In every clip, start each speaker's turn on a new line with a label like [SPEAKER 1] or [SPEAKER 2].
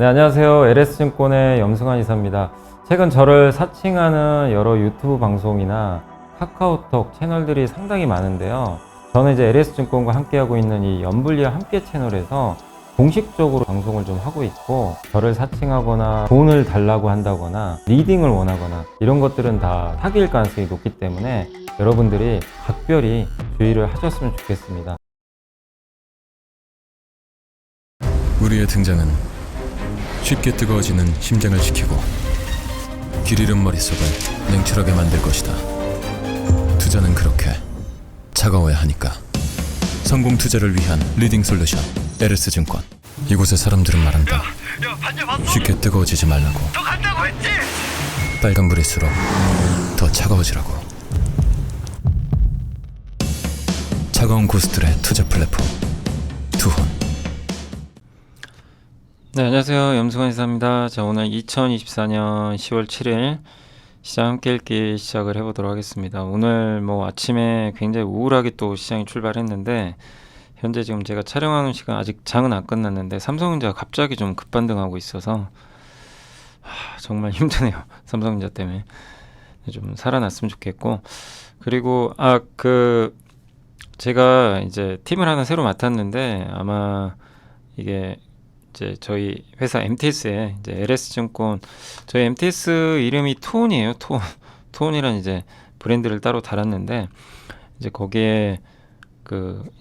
[SPEAKER 1] 네, 안녕하세요. LS증권의 염승환 이사입니다. 최근 저를 사칭하는 여러 유튜브 방송이나 카카오톡 채널들이 상당히 많은데요. 저는 이제 LS증권과 함께하고 있는 이 연불리와 함께 채널에서 공식적으로 방송을 좀 하고 있고, 저를 사칭하거나 돈을 달라고 한다거나 리딩을 원하거나 이런 것들은 다 사기일 가능성이 높기 때문에 여러분들이 각별히 주의를 하셨으면 좋겠습니다.
[SPEAKER 2] 우리의 등장은 쉽게 뜨거워지는 심장을 지키고 길 잃은 머릿속을 냉철하게 만들 것이다. 투자는 그렇게 차가워야 하니까. 성공 투자를 위한 리딩 솔루션 LS증권. 이곳의 사람들은 말한다. 쉽게 뜨거워지지 말라고. 빨간불일수록 더 차가워지라고. 차가운 고수들의 투자 플랫폼 투혼.
[SPEAKER 3] 네, 안녕하세요. 염승환 이사입니다. 자, 오늘 2024년 10월 7일 시장 함께 읽기 시작을 해보도록 하겠습니다. 오늘 뭐 아침에 굉장히 우울하게 또 시장이 출발했는데, 현재 지금 제가 촬영하는 시간 아직 장은 안 끝났는데 삼성전자가 갑자기 좀 급반등하고 있어서 정말 힘드네요. 삼성전자 때문에 좀 살아났으면 좋겠고, 그리고 제가 이제 팀을 하나 새로 맡았는데, 아마 이게 이제 저희 회사 MTS에 이제 LS증권, 저희 MTS 이름이 투혼이에요. 투혼이란 이제 브랜드를 따로 달았는데, 이제 거기에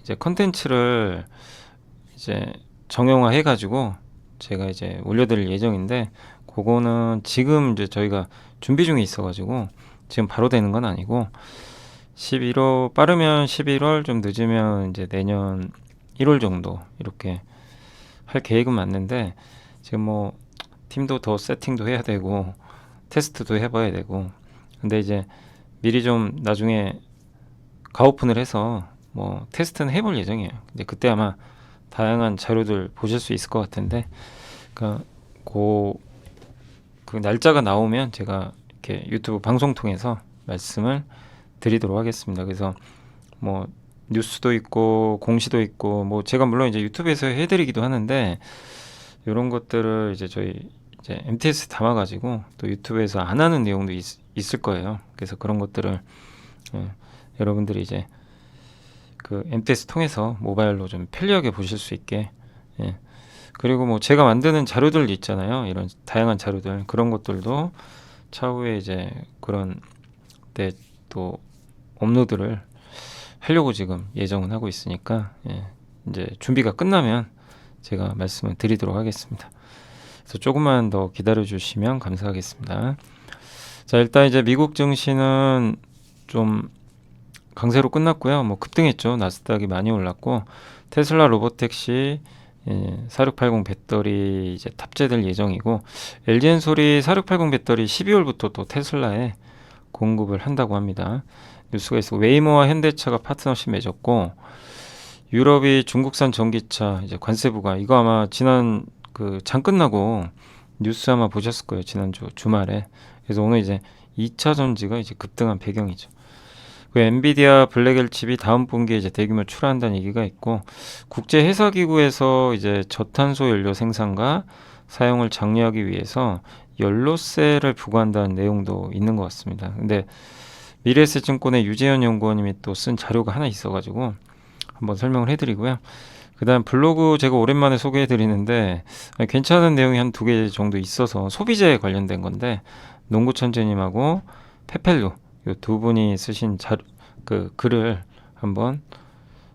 [SPEAKER 3] 이제 컨텐츠를 이제 정형화 해가지고 제가 이제 올려드릴 예정인데, 그거는 지금 이제 저희가 준비 중에 있어가지고 지금 바로 되는 건 아니고 11월, 빠르면 11월, 좀 늦으면 이제 내년 1월 정도 이렇게 할 계획은 맞는데, 지금 뭐 팀도 더 세팅도 해야 되고 테스트도 해봐야 되고, 근데 이제 미리 좀 나중에 가오픈을 해서 뭐 테스트는 해볼 예정이에요. 이제 그때 아마 다양한 자료들 보실 수 있을 것 같은데, 그러니까 그 날짜가 나오면 제가 이렇게 유튜브 방송 통해서 말씀을 드리도록 하겠습니다. 그래서 뭐 뉴스도 있고 공시도 있고, 뭐 제가 물론 이제 유튜브에서 해드리기도 하는데, 이런 것들을 이제 저희 이제 MTS 담아가지고 또 유튜브에서 안 하는 내용도 있을 거예요. 그래서 그런 것들을 여러분들이 이제 그 MTS 통해서 모바일로 좀 편리하게 보실 수 있게. 그리고 뭐 제가 만드는 자료들 있잖아요. 이런 다양한 자료들, 그런 것들도 차후에 이제 그런 때 또 업로드를 하려고 지금 예정은 하고 있으니까, 이제 준비가 끝나면 제가 말씀을 드리도록 하겠습니다. 그래서 조금만 더 기다려 주시면 감사하겠습니다. 자, 일단 이제 미국 증시는 좀 강세로 끝났고요. 뭐 급등했죠. 나스닥이 많이 올랐고, 테슬라 로보택시 4680 배터리 이제 탑재될 예정이고, LG엔솔이 4680 배터리 12월부터 또 테슬라에 공급을 한다고 합니다. 뉴스가 있어. 웨이모와 현대차가 파트너십 맺었고, 유럽이 중국산 전기차 이제 관세부가, 이거 아마 지난 장 끝나고 뉴스 아마 보셨을 거예요. 지난주 주말에. 그래서 오늘 이제 2차 전지가 이제 급등한 배경이죠. 엔비디아 블랙엘 칩이 다음 분기에 이제 대규모 출하한다는 얘기가 있고, 국제 회사 기구에서 이제 저탄소 연료 생산과 사용을 장려하기 위해서 연료세를 부과한다는 내용도 있는 것 같습니다. 근데 미래에셋증권의 유재현 연구원님이 또 쓴 자료가 하나 있어가지고 한번 설명을 해드리고요. 그 다음 블로그 제가 오랜만에 소개해드리는데, 괜찮은 내용이 한 2개 정도 있어서 소비재에 관련된 건데, 농구천재님하고 페펠루 이 두 분이 쓰신 글을 한번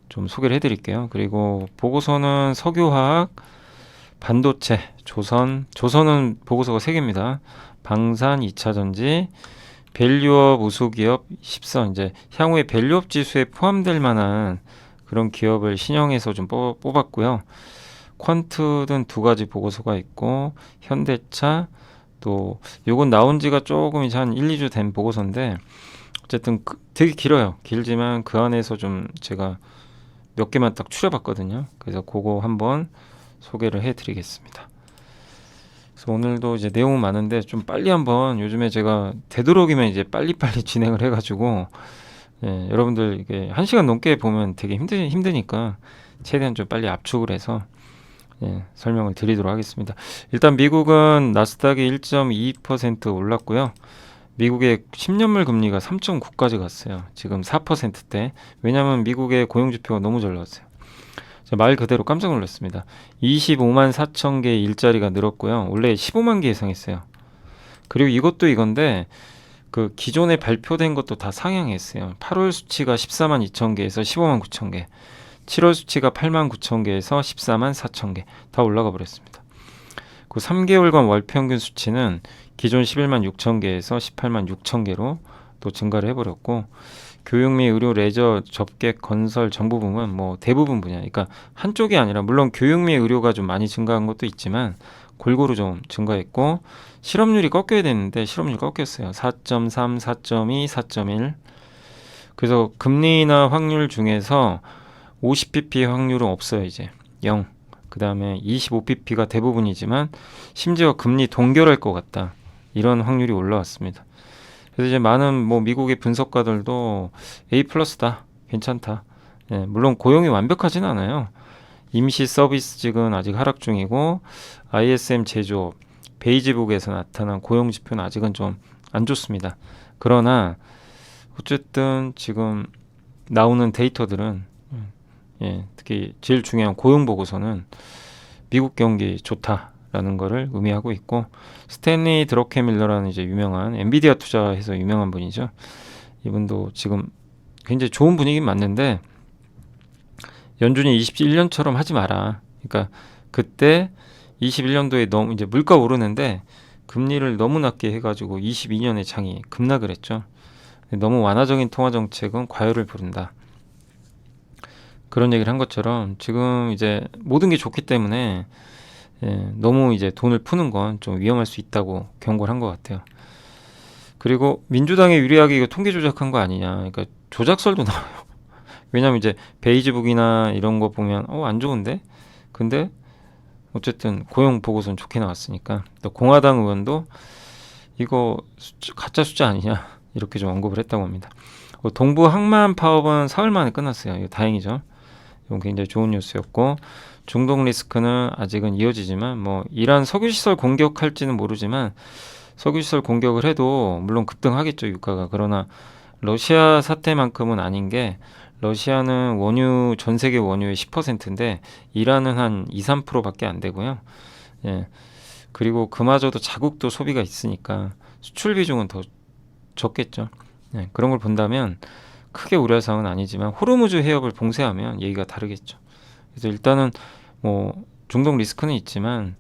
[SPEAKER 3] 좀 소개를 해드릴게요. 그리고 보고서는 석유화학, 반도체, 조선은 보고서가 3개입니다. 방산, 2차전지, 밸류업 우수기업 10선, 이제 향후에 밸류업 지수에 포함될 만한 그런 기업을 신형해서 좀 뽑았고요. 퀀트 등 2가지 보고서가 있고, 현대차, 또 요건 나온 지가 조금 이제 한 1, 2주 된 보고서인데, 어쨌든 되게 길어요. 길지만 그 안에서 좀 제가 몇 개만 딱 추려봤거든요. 그래서 그거 한번 소개를 해드리겠습니다. 그래서 오늘도 이제 내용은 많은데 좀 빨리 한번, 요즘에 제가 되도록이면 이제 빨리빨리 진행을 해가지고, 여러분들 이게 1시간 넘게 보면 되게 힘드니까 최대한 좀 빨리 압축을 해서 설명을 드리도록 하겠습니다. 일단 미국은 나스닥이 1.2% 올랐고요. 미국의 10년물 금리가 3.9까지 갔어요. 지금 4%대. 왜냐하면 미국의 고용지표가 너무 잘 나왔어요. 말 그대로 깜짝 놀랐습니다. 25만 4천 개의 일자리가 늘었고요. 원래 15만 개 예상했어요. 그리고 이것도 이건데 그 기존에 발표된 것도 다 상향했어요. 8월 수치가 14만 2천 개에서 15만 9천 개, 7월 수치가 8만 9천 개에서 14만 4천 개 다 올라가 버렸습니다. 그 3개월간 월 평균 수치는 기존 11만 6천 개에서 18만 6천 개로 또 증가를 해버렸고, 교육 및 의료, 레저, 접객, 건설, 정부 부문 뭐 대부분 분야, 그러니까 한쪽이 아니라 물론 교육 및 의료가 좀 많이 증가한 것도 있지만 골고루 좀 증가했고, 실업률이 꺾여야 되는데 실업률이 꺾였어요. 4.3, 4.2, 4.1. 그래서 금리나 확률 중에서 50bp 확률은 없어요. 이제 0. 그 다음에 25bp가 대부분이지만 심지어 금리 동결할 것 같다, 이런 확률이 올라왔습니다. 그래서 이제 많은 뭐 미국의 분석가들도 A 플러스다, 괜찮다. 물론 고용이 완벽하진 않아요. 임시 서비스직은 아직 하락 중이고, ISM 제조업, 베이지북에서 나타난 고용 지표는 아직은 좀 안 좋습니다. 그러나 어쨌든 지금 나오는 데이터들은 특히 제일 중요한 고용 보고서는 미국 경기 좋다라는 것을 의미하고 있고, 스탠리 드러케밀러라는 이제 유명한 엔비디아 투자해서 유명한 분이죠. 이분도 지금 굉장히 좋은 분위기 맞는데, 연준이 21년처럼 하지 마라. 그러니까 그때 21년도에 너무 이제 물가 오르는데 금리를 너무 낮게 해가지고 22년에 장이 급락을 했죠. 너무 완화적인 통화 정책은 과열을 부른다, 그런 얘기를 한 것처럼 지금 이제 모든 게 좋기 때문에 너무 이제 돈을 푸는 건 좀 위험할 수 있다고 경고를 한 것 같아요. 그리고 민주당에 유리하게 이거 통계 조작한 거 아니냐, 그러니까 조작설도 나와요. 왜냐하면 이제 베이지북이나 이런 거 보면 안 좋은데, 근데 어쨌든 고용 보고서는 좋게 나왔으니까. 또 공화당 의원도 이거 가짜 숫자 아니냐, 이렇게 좀 언급을 했다고 합니다. 동부 항만 파업은 사흘 만에 끝났어요. 이거 다행이죠. 이건 굉장히 좋은 뉴스였고, 중동 리스크는 아직은 이어지지만 뭐 이란 석유시설 공격할지는 모르지만 석유시설 공격을 해도 물론 급등하겠죠, 유가가. 그러나 러시아 사태만큼은 아닌 게, 러시아는 원유, 전 세계 원유의 10%인데 이란은 한 2, 3%밖에 안 되고요. 그리고 그마저도 자국도 소비가 있으니까 수출 비중은 더 적겠죠. 그런 걸 본다면 크게 우려할 사항은 아니지만 호르무즈 해협을 봉쇄하면 얘기가 다르겠죠. 그래서 일단은 뭐 중동 리스크는 있지만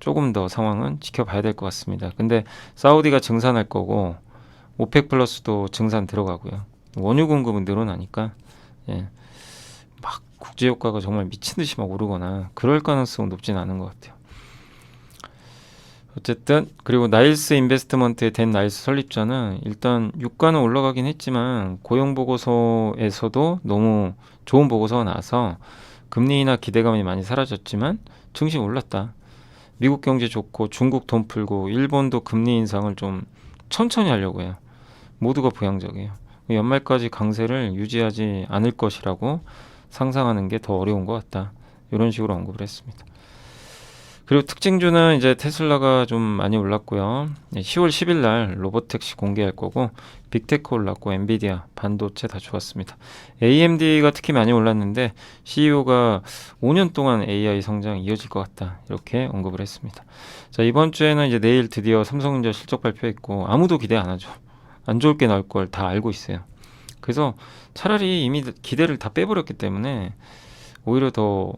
[SPEAKER 3] 조금 더 상황은 지켜봐야 될 것 같습니다. 근데 사우디가 증산할 거고, 오펙 플러스도 증산 들어가고요. 원유 공급은 늘어나니까 막 국제 효과가 정말 미친 듯이 막 오르거나 그럴 가능성은 높진 않은 것 같아요. 어쨌든 그리고 나일스 인베스트먼트의 댄 나일스 설립자는 일단 유가는 올라가긴 했지만 고용 보고서에서도 너무 좋은 보고서가 나와서 금리 인하 기대감이 많이 사라졌지만 증시 올랐다. 미국 경제 좋고 중국 돈 풀고 일본도 금리 인상을 좀 천천히 하려고 해요. 모두가 부양적이에요. 연말까지 강세를 유지하지 않을 것이라고 상상하는 게 더 어려운 것 같다, 이런 식으로 언급을 했습니다. 그리고 특징주는 이제 테슬라가 좀 많이 올랐고요. 10월 10일 날 로보택시 공개할 거고, 빅테크 올랐고, 엔비디아, 반도체 다 좋았습니다. AMD가 특히 많이 올랐는데 CEO가 5년 동안 AI 성장 이어질 것 같다, 이렇게 언급을 했습니다. 자, 이번 주에는 이제 내일 드디어 삼성전자 실적 발표했고, 아무도 기대 안 하죠. 안 좋을 게 나올 걸 다 알고 있어요. 그래서 차라리 이미 기대를 다 빼버렸기 때문에 오히려 더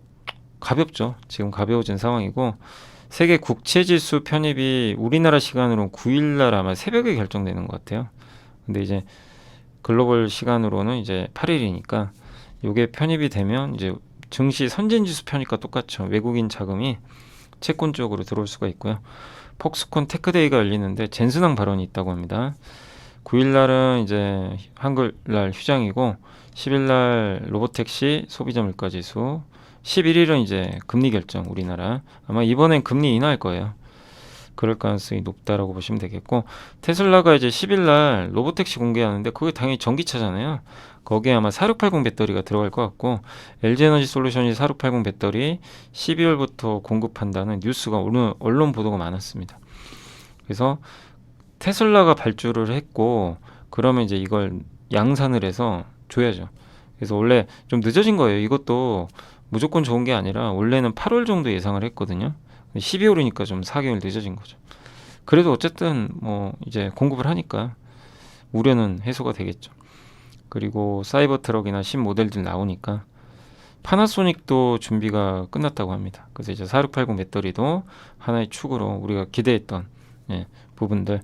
[SPEAKER 3] 가볍죠. 지금 가벼워진 상황이고, 세계 국채지수 편입이 우리나라 시간으로 9일날 아마 새벽에 결정되는 것 같아요. 근데 이제 글로벌 시간으로는 이제 8일이니까 이게 편입이 되면 이제 증시 선진지수 편입과 똑같죠. 외국인 자금이 채권 쪽으로 들어올 수가 있고요. 폭스콘 테크데이가 열리는데 젠슨왕 발언이 있다고 합니다. 9일날은 이제 한글날 휴장이고, 10일날 로보택시, 소비자 물가지수, 11일은 이제 금리 결정, 우리나라. 아마 이번엔 금리 인하할 거예요. 그럴 가능성이 높다라고 보시면 되겠고, 테슬라가 이제 10일 날 로보택시 공개하는데 그게 당연히 전기차잖아요. 거기에 아마 4680 배터리가 들어갈 것 같고, LG에너지 솔루션이 4680 배터리 12월부터 공급한다는 뉴스가 오늘 언론 보도가 많았습니다. 그래서 테슬라가 발주를 했고, 그러면 이제 이걸 양산을 해서 줘야죠. 그래서 원래 좀 늦어진 거예요. 이것도 무조건 좋은 게 아니라 원래는 8월 정도 예상을 했거든요. 12월이니까 좀 4개월 늦어진 거죠. 그래도 어쨌든 뭐 이제 공급을 하니까 우려는 해소가 되겠죠. 그리고 사이버 트럭이나 신모델들 나오니까 파나소닉도 준비가 끝났다고 합니다. 그래서 이제 4680 배터리도 하나의 축으로 우리가 기대했던 부분들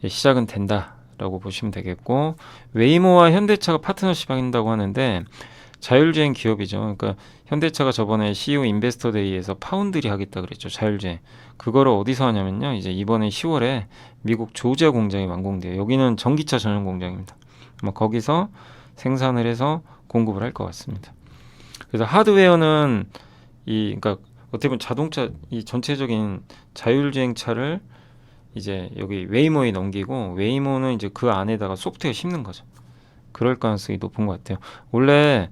[SPEAKER 3] 시작은 된다라고 보시면 되겠고, 웨이모와 현대차가 파트너십 한다고 하는데 자율주행 기업이죠. 그러니까 현대차가 저번에 CEO 인베스터 데이에서 파운드리 하겠다 그랬죠. 자율주행. 그거를 어디서 하냐면요. 이제 이번에 10월에 미국 조지아 공장이 완공돼요. 여기는 전기차 전용 공장입니다. 아마 거기서 생산을 해서 공급을 할 것 같습니다. 그래서 하드웨어는 그러니까 어떻게 보면 자동차 이 전체적인 자율주행 차를 이제 여기 웨이모에 넘기고, 웨이모는 이제 그 안에다가 소프트웨어 심는 거죠. 그럴 가능성이 높은 것 같아요. 원래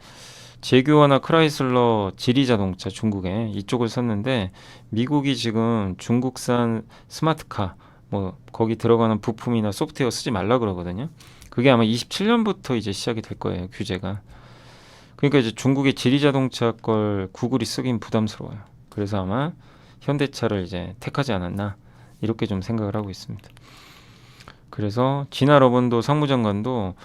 [SPEAKER 3] 제규어나 크라이슬러, 지리자동차 중국에 이쪽을 썼는데, 미국이 지금 중국산 스마트카 뭐 거기 들어가는 부품이나 소프트웨어 쓰지 말라 그러거든요. 그게 아마 27년부터 이제 시작이 될 거예요, 규제가. 그러니까 이제 중국의 지리자동차 걸 구글이 쓰긴 부담스러워요. 그래서 아마 현대차를 이제 택하지 않았나, 이렇게 좀 생각을 하고 있습니다. 그래서 지나 러번도 상무장관도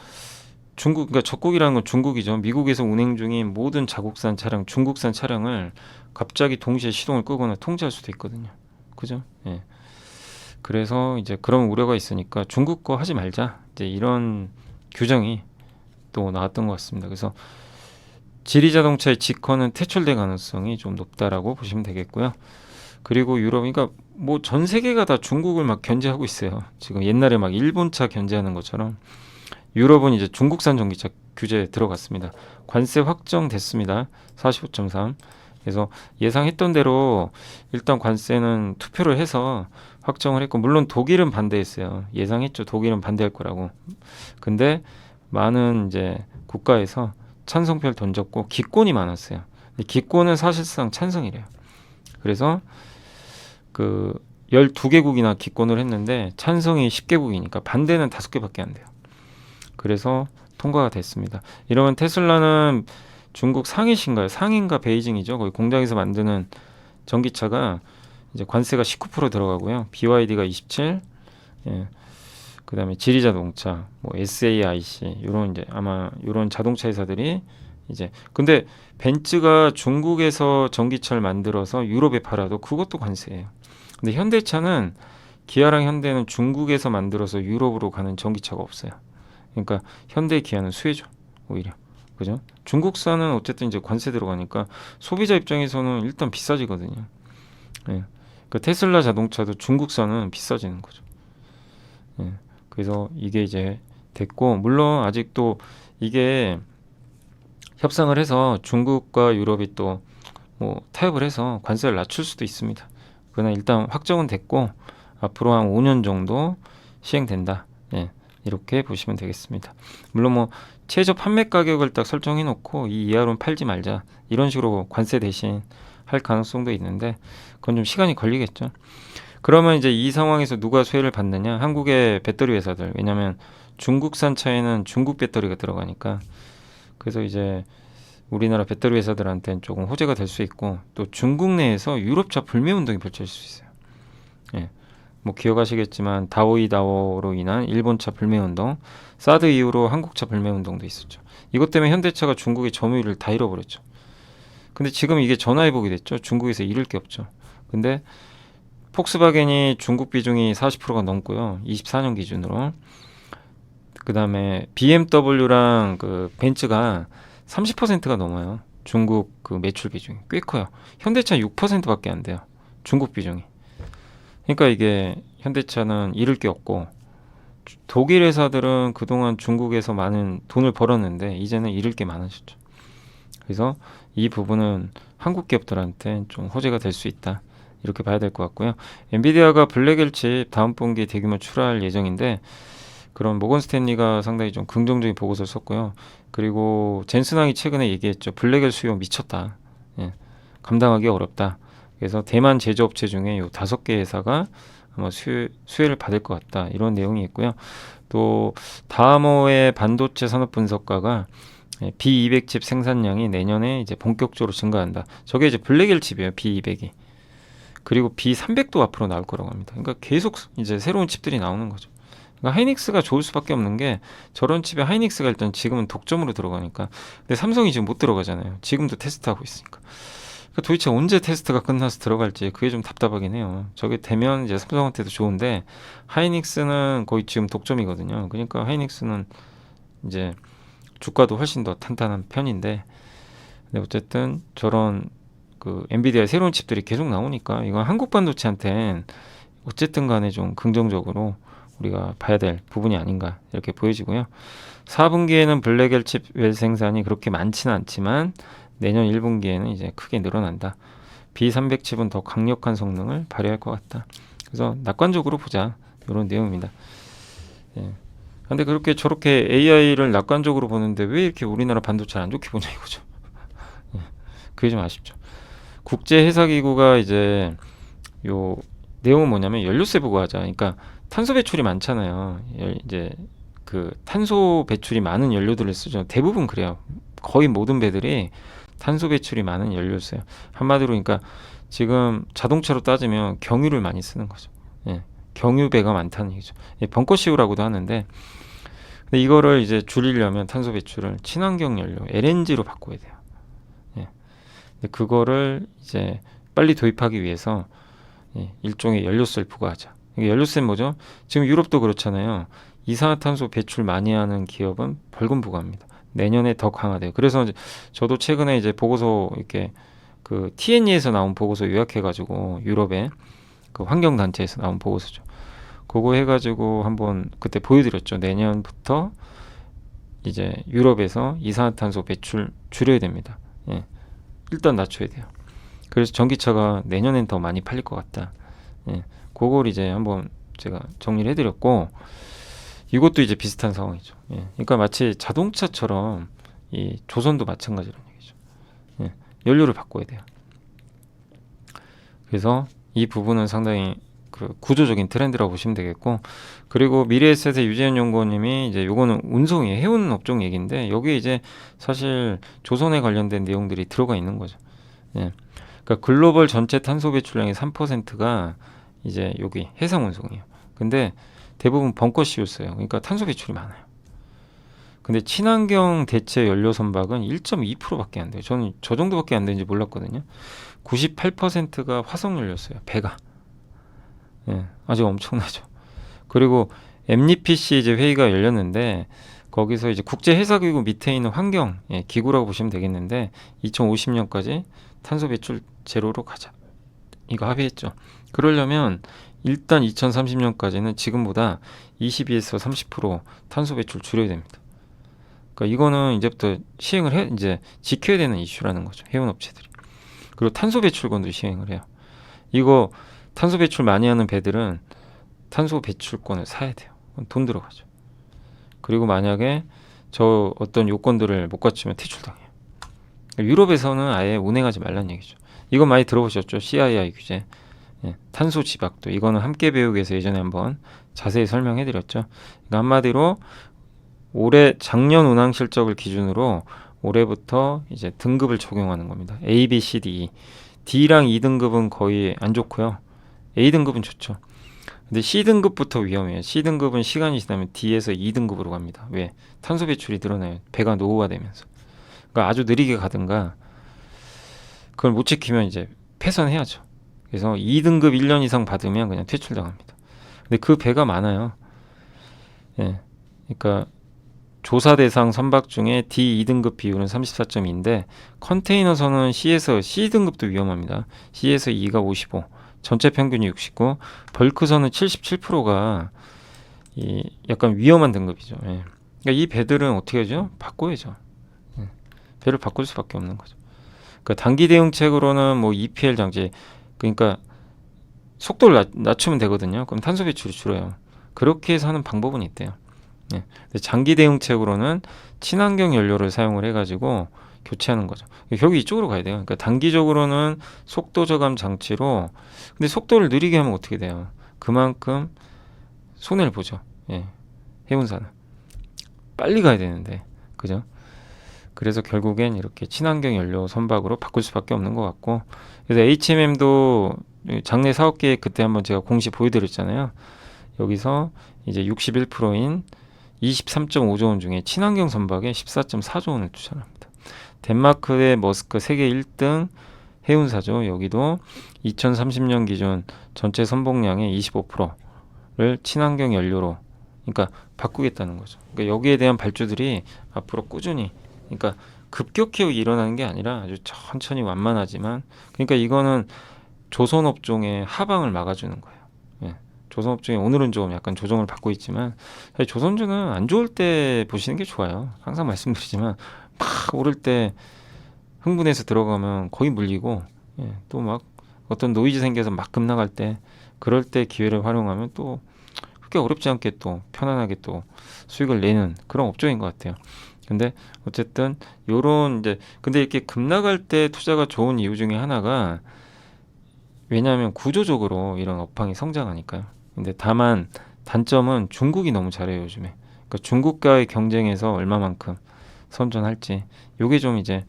[SPEAKER 3] 중국, 그러니까 적국이라는 건 중국이죠. 미국에서 운행 중인 모든 자국산 차량, 중국산 차량을 갑자기 동시에 시동을 끄거나 통제할 수도 있거든요. 그죠? 예. 그래서 이제 그런 우려가 있으니까 중국 거 하지 말자, 이제 이런 규정이 또 나왔던 것 같습니다. 그래서 지리자동차의 직커는 퇴출될 가능성이 좀 높다라고 보시면 되겠고요. 그리고 유럽, 그러니까 뭐 전 세계가 다 중국을 막 견제하고 있어요. 지금 옛날에 막 일본차 견제하는 것처럼 유럽은 이제 중국산 전기차 규제에 들어갔습니다. 관세 확정됐습니다. 45.3. 그래서 예상했던 대로 일단 관세는 투표를 해서 확정을 했고, 물론 독일은 반대했어요. 예상했죠. 독일은 반대할 거라고. 근데 많은 이제 국가에서 찬성표를 던졌고 기권이 많았어요. 근데 기권은 사실상 찬성이래요. 그래서 그 12개국이나 기권을 했는데 찬성이 10개국이니까 반대는 5개밖에 안 돼요. 그래서 통과가 됐습니다. 이러면 테슬라는 중국 상해신가요? 상해인가 베이징이죠. 거기 공장에서 만드는 전기차가 이제 관세가 19% 들어가고요. BYD가 27, 그다음에 지리자동차, 뭐 SAIC 이런 이제 아마 이런 자동차 회사들이 이제, 근데 벤츠가 중국에서 전기차를 만들어서 유럽에 팔아도 그것도 관세예요. 근데 현대차는 기아랑 현대는 중국에서 만들어서 유럽으로 가는 전기차가 없어요. 그러니까 현대 기아는 수혜죠, 오히려. 그죠? 중국산은 어쨌든 이제 관세 들어가니까 소비자 입장에서는 일단 비싸지거든요. 예. 그 테슬라 자동차도 중국산은 비싸지는 거죠. 예. 그래서 이게 이제 됐고, 물론 아직도 이게 협상을 해서 중국과 유럽이 또 뭐 타협을 해서 관세를 낮출 수도 있습니다. 그러나 일단 확정은 됐고 앞으로 한 5년 정도 시행된다. 예. 이렇게 보시면 되겠습니다. 물론 뭐 최저 판매 가격을 딱 설정해 놓고 이 이하로는 팔지 말자, 이런 식으로 관세 대신 할 가능성도 있는데 그건 좀 시간이 걸리겠죠. 그러면 이제 이 상황에서 누가 수혜를 받느냐? 한국의 배터리 회사들. 왜냐하면 중국산 차에는 중국 배터리가 들어가니까. 그래서 이제 우리나라 배터리 회사들한테는 조금 호재가 될 수 있고, 또 중국 내에서 유럽차 불매 운동이 펼쳐질 수 있어요. 예. 뭐 기억하시겠지만 다오이다오로 인한 일본차 불매 운동, 사드 이후로 한국차 불매 운동도 있었죠. 이것 때문에 현대차가 중국의 점유율을 다 잃어버렸죠. 근데 지금 이게 전화위복이 됐죠. 중국에서 잃을 게 없죠. 근데 폭스바겐이 중국 비중이 40%가 넘고요. 24년 기준으로. 그 다음에 BMW랑 그 벤츠가 30%가 넘어요. 중국 그 매출 비중이 꽤 커요. 현대차 6%밖에 안 돼요. 중국 비중이. 그러니까 이게 현대차는 잃을 게 없고, 독일 회사들은 그동안 중국에서 많은 돈을 벌었는데 이제는 잃을 게 많아졌죠. 그래서 이 부분은 한국 기업들한테 좀 호재가 될 수 있다, 이렇게 봐야 될 것 같고요. 엔비디아가 블랙엘 칩 다음 분기에 대규모 출하할 예정인데 그런 모건 스탠리가 상당히 좀 긍정적인 보고서를 썼고요. 그리고 젠슨항이 최근에 얘기했죠. 블랙엘 수요 미쳤다. 예, 감당하기 어렵다. 그래서 대만 제조업체 중에 요 5개 회사가 아마 수혜를 받을 것 같다. 이런 내용이 있고요. 또 다음호의 반도체 산업 분석가가 B200 칩 생산량이 내년에 이제 본격적으로 증가한다. 저게 이제 블랙엘 칩이에요. B200이. 그리고 B300도 앞으로 나올 거라고 합니다. 그러니까 계속 이제 새로운 칩들이 나오는 거죠. 그러니까 하이닉스가 좋을 수밖에 없는 게 저런 칩에 하이닉스가 일단 지금은 독점으로 들어가니까. 근데 삼성이 지금 못 들어가잖아요. 지금도 테스트하고 있으니까. 그러니까 도대체 언제 테스트가 끝나서 들어갈지 그게 좀 답답하긴 해요. 저게 되면 이제 삼성한테도 좋은데 하이닉스는 거의 지금 독점이거든요. 그러니까 하이닉스는 이제 주가도 훨씬 더 탄탄한 편인데 근데 어쨌든 저런 그 엔비디아의 새로운 칩들이 계속 나오니까 이건 한국 반도체한테는 어쨌든 간에 좀 긍정적으로 우리가 봐야 될 부분이 아닌가 이렇게 보여지고요. 4분기에는 블랙엘 칩 외 생산이 그렇게 많지는 않지만 내년 1분기에는 이제 크게 늘어난다. B300 칩은 더 강력한 성능을 발휘할 것 같다. 그래서 낙관적으로 보자 이런 내용입니다. 예. 근데 그렇게 저렇게 AI를 낙관적으로 보는데 왜 이렇게 우리나라 반도체를 안 좋게 보냐 이거죠. 예. 그게 좀 아쉽죠. 국제회사기구가 이제 요 내용은 뭐냐면 연료세 부과하자. 그러니까 탄소 배출이 많잖아요. 이제 그 탄소 배출이 많은 연료들을 쓰죠. 대부분 그래요. 거의 모든 배들이 탄소 배출이 많은 연료를 써요. 한마디로 그러니까 지금 자동차로 따지면 경유를 많이 쓰는 거죠. 예. 경유배가 많다는 얘기죠. 예, 벙커시우라고도 하는데 근데 이거를 이제 줄이려면 탄소 배출을 친환경 연료 LNG로 바꿔야 돼요. 예. 근데 그거를 이제 빨리 도입하기 위해서 예, 일종의 연료세를 부과하자. 이게 연료세는 뭐죠? 지금 유럽도 그렇잖아요. 이산화탄소 배출 많이 하는 기업은 벌금 부과합니다. 내년에 더 강화돼요. 그래서 이제 저도 최근에 이제 보고서 이렇게 그 TNE에서 나온 보고서 요약해가지고 유럽의 그 환경단체에서 나온 보고서죠. 그거 해가지고 한번 그때 보여드렸죠. 내년부터 이제 유럽에서 이산화탄소 배출 줄여야 됩니다. 예. 일단 낮춰야 돼요. 그래서 전기차가 내년엔 더 많이 팔릴 것 같다. 예. 그걸 이제 한번 제가 정리를 해드렸고 이것도 이제 비슷한 상황이죠. 예. 그러니까 마치 자동차처럼 이 조선도 마찬가지라는 얘기죠. 예. 연료를 바꿔야 돼요. 그래서 이 부분은 상당히 그 구조적인 트렌드라고 보시면 되겠고 그리고 미래에셋의 유재현 연구원님이 이제 요거는 운송이에요. 해운 업종 얘기인데 여기에 이제 사실 조선에 관련된 내용들이 들어가 있는 거죠. 예. 그러니까 글로벌 전체 탄소 배출량의 3%가 이제 여기 해상 운송이에요. 근데 대부분 벙커시유 써요. 그러니까 탄소 배출이 많아요. 근데 친환경 대체 연료 선박은 1.2%밖에 안 돼요. 저는 저 정도밖에 안 되는지 몰랐거든요. 98%가 화석 연료 써요. 배가. 예, 아주 엄청나죠. 그리고 MNPC 이제 회의가 열렸는데 거기서 이제 국제해사기구 밑에 있는 환경 예, 기구라고 보시면 되겠는데 2050년까지 탄소 배출 제로로 가자. 이거 합의했죠. 그러려면 일단 2030년까지는 지금보다 22에서 30% 탄소 배출 줄여야 됩니다. 그러니까 이거는 이제부터 시행을 해 이제 지켜야 되는 이슈라는 거죠. 해운 업체들이. 그리고 탄소 배출권도 시행을 해요. 이거 탄소 배출 많이 하는 배들은 탄소 배출권을 사야 돼요. 돈 들어가죠. 그리고 만약에 저 어떤 요건들을 못 갖추면 퇴출당해요. 유럽에서는 아예 운행하지 말라는 얘기죠. 이건 많이 들어보셨죠? CII 규제. 예, 탄소 지박도. 이거는 함께 배우기에서 예전에 한번 자세히 설명해 드렸죠. 그러니까 한마디로 올해 작년 운항 실적을 기준으로 올해부터 이제 등급을 적용하는 겁니다. A, B, C, D, E. D랑 E등급은 거의 안 좋고요. A등급은 좋죠. 근데 C등급부터 위험해요. C등급은 시간이 지나면 D에서 E등급으로 갑니다. 왜? 탄소 배출이 늘어나요. 배가 노후화되면서. 그러니까 아주 느리게 가든가 그걸 못 지키면 이제 폐선해야죠. 그래서 2등급 1년 이상 받으면 그냥 퇴출당합니다. 근데 그 배가 많아요. 예. 그러니까 조사 대상 선박 중에 D 2등급 비율은 34.2인데 컨테이너선은 C에서 C등급도 위험합니다. C에서 E가 55, 전체 평균이 69, 벌크선은 77%가 이 약간 위험한 등급이죠. 예. 그러니까 이 배들은 어떻게 하죠? 바꿔야죠. 예. 배를 바꿀 수밖에 없는 거죠. 그러니까 단기 대응책으로는 뭐 EPL 장치, 그러니까 속도를 낮추면 되거든요. 그럼 탄소 배출이 줄어요. 그렇게 해서 하는 방법은 있대요. 예. 근데 장기 대응책으로는 친환경 연료를 사용을 해가지고 교체하는 거죠. 결국 이쪽으로 가야 돼요. 그러니까 단기적으로는 속도 저감 장치로, 근데 속도를 느리게 하면 어떻게 돼요? 그만큼 손해를 보죠. 예. 해운사는 빨리 가야 되는데, 그죠? 그래서 결국엔 이렇게 친환경 연료 선박으로 바꿀 수밖에 없는 것 같고, 그래서 HMM도 장내 사업 계획 그때 한번 제가 공시 보여드렸잖아요. 여기서 이제 61%인 23.5조 원 중에 친환경 선박에 14.4조 원을 투자합니다. 덴마크의 머스크 세계 1등 해운사죠. 여기도 2030년 기준 전체 선봉량의 25%를 친환경 연료로, 그러니까 바꾸겠다는 거죠. 그러니까 여기에 대한 발주들이 앞으로 꾸준히, 그러니까 급격히 일어나는 게 아니라 아주 천천히 완만하지만, 그러니까 이거는 조선업종의 하방을 막아주는 거예요. 예. 조선업종이 오늘은 좀 약간 조정을 받고 있지만, 사실 조선주는 안 좋을 때 보시는 게 좋아요. 항상 말씀드리지만 막 오를 때 흥분해서 들어가면 거의 물리고, 예. 또 막 어떤 노이즈 생겨서 막 급락할 때, 그럴 때 기회를 활용하면 또 그렇게 어렵지 않게 또 편안하게 또 수익을 내는 그런 업종인 것 같아요. 근데 어쨌든 요런 이제, 근데 이렇게 급락할 때 투자가 좋은 이유 중에 하나가, 왜냐하면 구조적으로 이런 업황이 성장하니까요. 근데 다만 단점은 중국이 너무 잘해요, 요즘에. 그러니까 중국과의 경쟁에서 얼마만큼 선전할지, 요게 좀 이제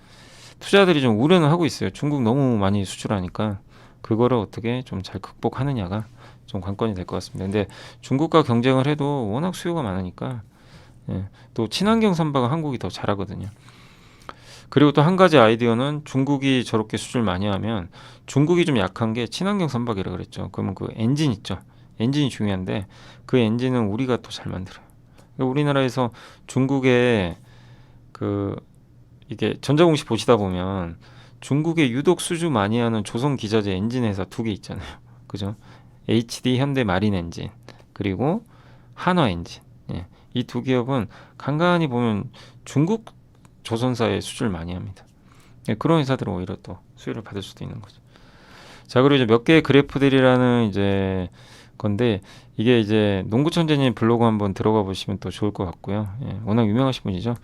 [SPEAKER 3] 투자들이 좀 우려는 하고 있어요. 중국 너무 많이 수출하니까 그거를 어떻게 좀 잘 극복하느냐가 좀 관건이 될 것 같습니다. 근데 중국과 경쟁을 해도 워낙 수요가 많으니까, 예, 또 친환경 선박은 한국이 더 잘하거든요. 그리고 또 한 가지 아이디어는, 중국이 저렇게 수출 많이 하면 중국이 좀 약한 게 친환경 선박이라 그랬죠. 그러면 그 엔진 있죠. 엔진이 중요한데 그 엔진은 우리가 더 잘 만들어요. 그러니까 우리나라에서 중국의 그 이게 전자공시 보시다 보면 중국에 유독 수주 많이 하는 조선 기자재 엔진 회사 두 개 있잖아요. 그죠? HD 현대 마린 엔진, 그리고 한화 엔진. 예. 이 두 기업은 간간히 보면 중국 조선사에 수주를 많이 합니다. 예, 그런 회사들은 오히려 또 수혜를 받을 수도 있는 거죠. 자, 그리고 이제 몇 개의 그래프들이라는 이제 건데, 이게 이제 농구천재님 블로그 한번 들어가 보시면 또 좋을 것 같고요. 예, 워낙 유명하신 분이죠.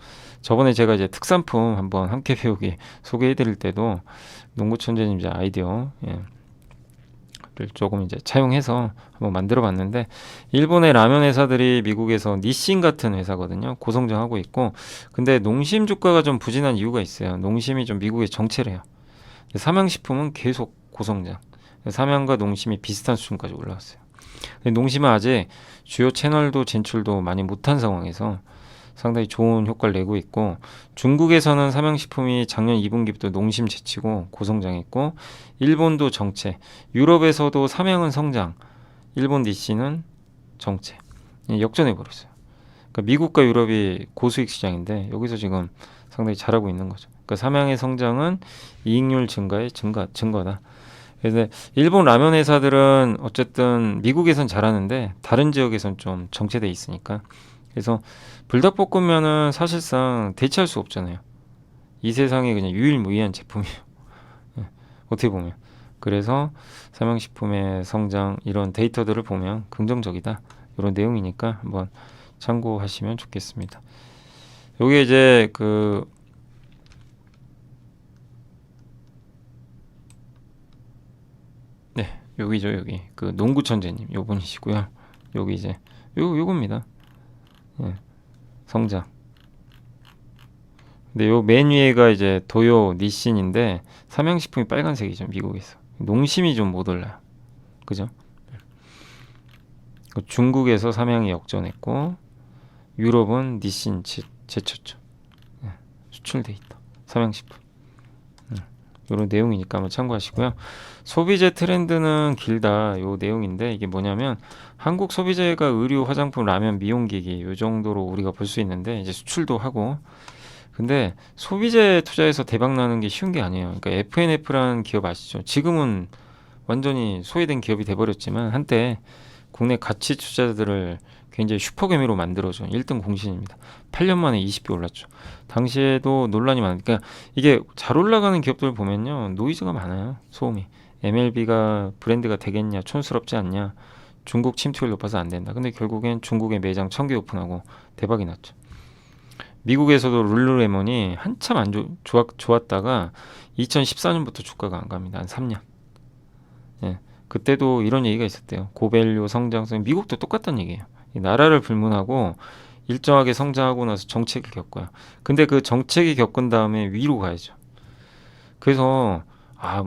[SPEAKER 3] 저번에 제가 이제 특산품 한번 함께 배우기 소개해드릴 때도 농구천재님 이제 아이디어, 예, 를 조금 이제 차용해서 한번 만들어 봤는데, 일본의 라면 회사들이 미국에서 니신 같은 회사거든요. 고성장하고 있고, 근데 농심 주가가 좀 부진한 이유가 있어요. 농심이 좀 미국에 정체를 해요. 삼양식품은 계속 고성장. 삼양과 농심이 비슷한 수준까지 올라왔어요. 근데 농심은 아직 주요 채널도 진출도 많이 못한 상황에서 상당히 좋은 효과를 내고 있고, 중국에서는 삼양식품이 작년 2분기부터 농심 제치고 고성장했고, 일본도 정체, 유럽에서도 삼양은 성장, 일본 니씨는 정체, 역전해 버렸어요. 그러니까 미국과 유럽이 고수익 시장인데 여기서 지금 상당히 잘하고 있는 거죠. 그러니까 삼양의 성장은 이익률 증가의 증거다. 그래서 일본 라면 회사들은 어쨌든 미국에선 잘하는데 다른 지역에선 좀 정체돼 있으니까, 그래서 불닭볶음면은 사실상 대체할 수 없잖아요. 이 세상에 그냥 유일무이한 제품이에요. 예, 어떻게 보면. 그래서 삼양식품의 성장, 이런 데이터들을 보면 긍정적이다, 이런 내용이니까 한번 참고하시면 좋겠습니다. 요게 이제 그 네, 여기죠. 여기 그 농구천재님 요분이시고요. 여기 이제 요겁니다. 예, 성장. 근데 요 맨 위에가 이제 도요 니신인데, 삼양식품이 빨간색이죠, 미국에서. 농심이 좀 못 올라요. 그죠? 중국에서 삼양이 역전했고, 유럽은 니신 제쳤죠. 예, 수출 데이터. 삼양식품. 이런 내용이니까 한번 참고하시고요. 소비재 트렌드는 길다, 요 내용인데, 이게 뭐냐면 한국 소비재가 의류, 화장품, 라면, 미용기기 요 정도로 우리가 볼 수 있는데, 이제 수출도 하고, 근데 소비재 투자해서 대박 나는 게 쉬운 게 아니에요. 그러니까 FNF라는 기업 아시죠? 지금은 완전히 소외된 기업이 돼버렸지만 한때 국내 가치 투자자들을 굉장히 슈퍼개미로 만들어줘 1등 공신입니다. 8년 만에 20배 올랐죠. 당시에도 논란이 많으니까, 이게 잘 올라가는 기업들 보면요, 노이즈가 많아요. 소음이. MLB가 브랜드가 되겠냐, 촌스럽지 않냐, 중국 침투율 높아서 안 된다. 근데 결국엔 중국에 매장 1000개 오픈하고 대박이 났죠. 미국에서도 룰루레몬이 한참 좋았다가 2014년부터 주가가 안 갑니다. 한 3년. 예. 그때도 이런 얘기가 있었대요. 고밸류 성장성. 미국도 똑같다는 얘기예요. 이 나라를 불문하고 일정하게 성장하고 나서 정책을 겪어요. 근데 그 정책이 겪은 다음에 위로 가야죠. 그래서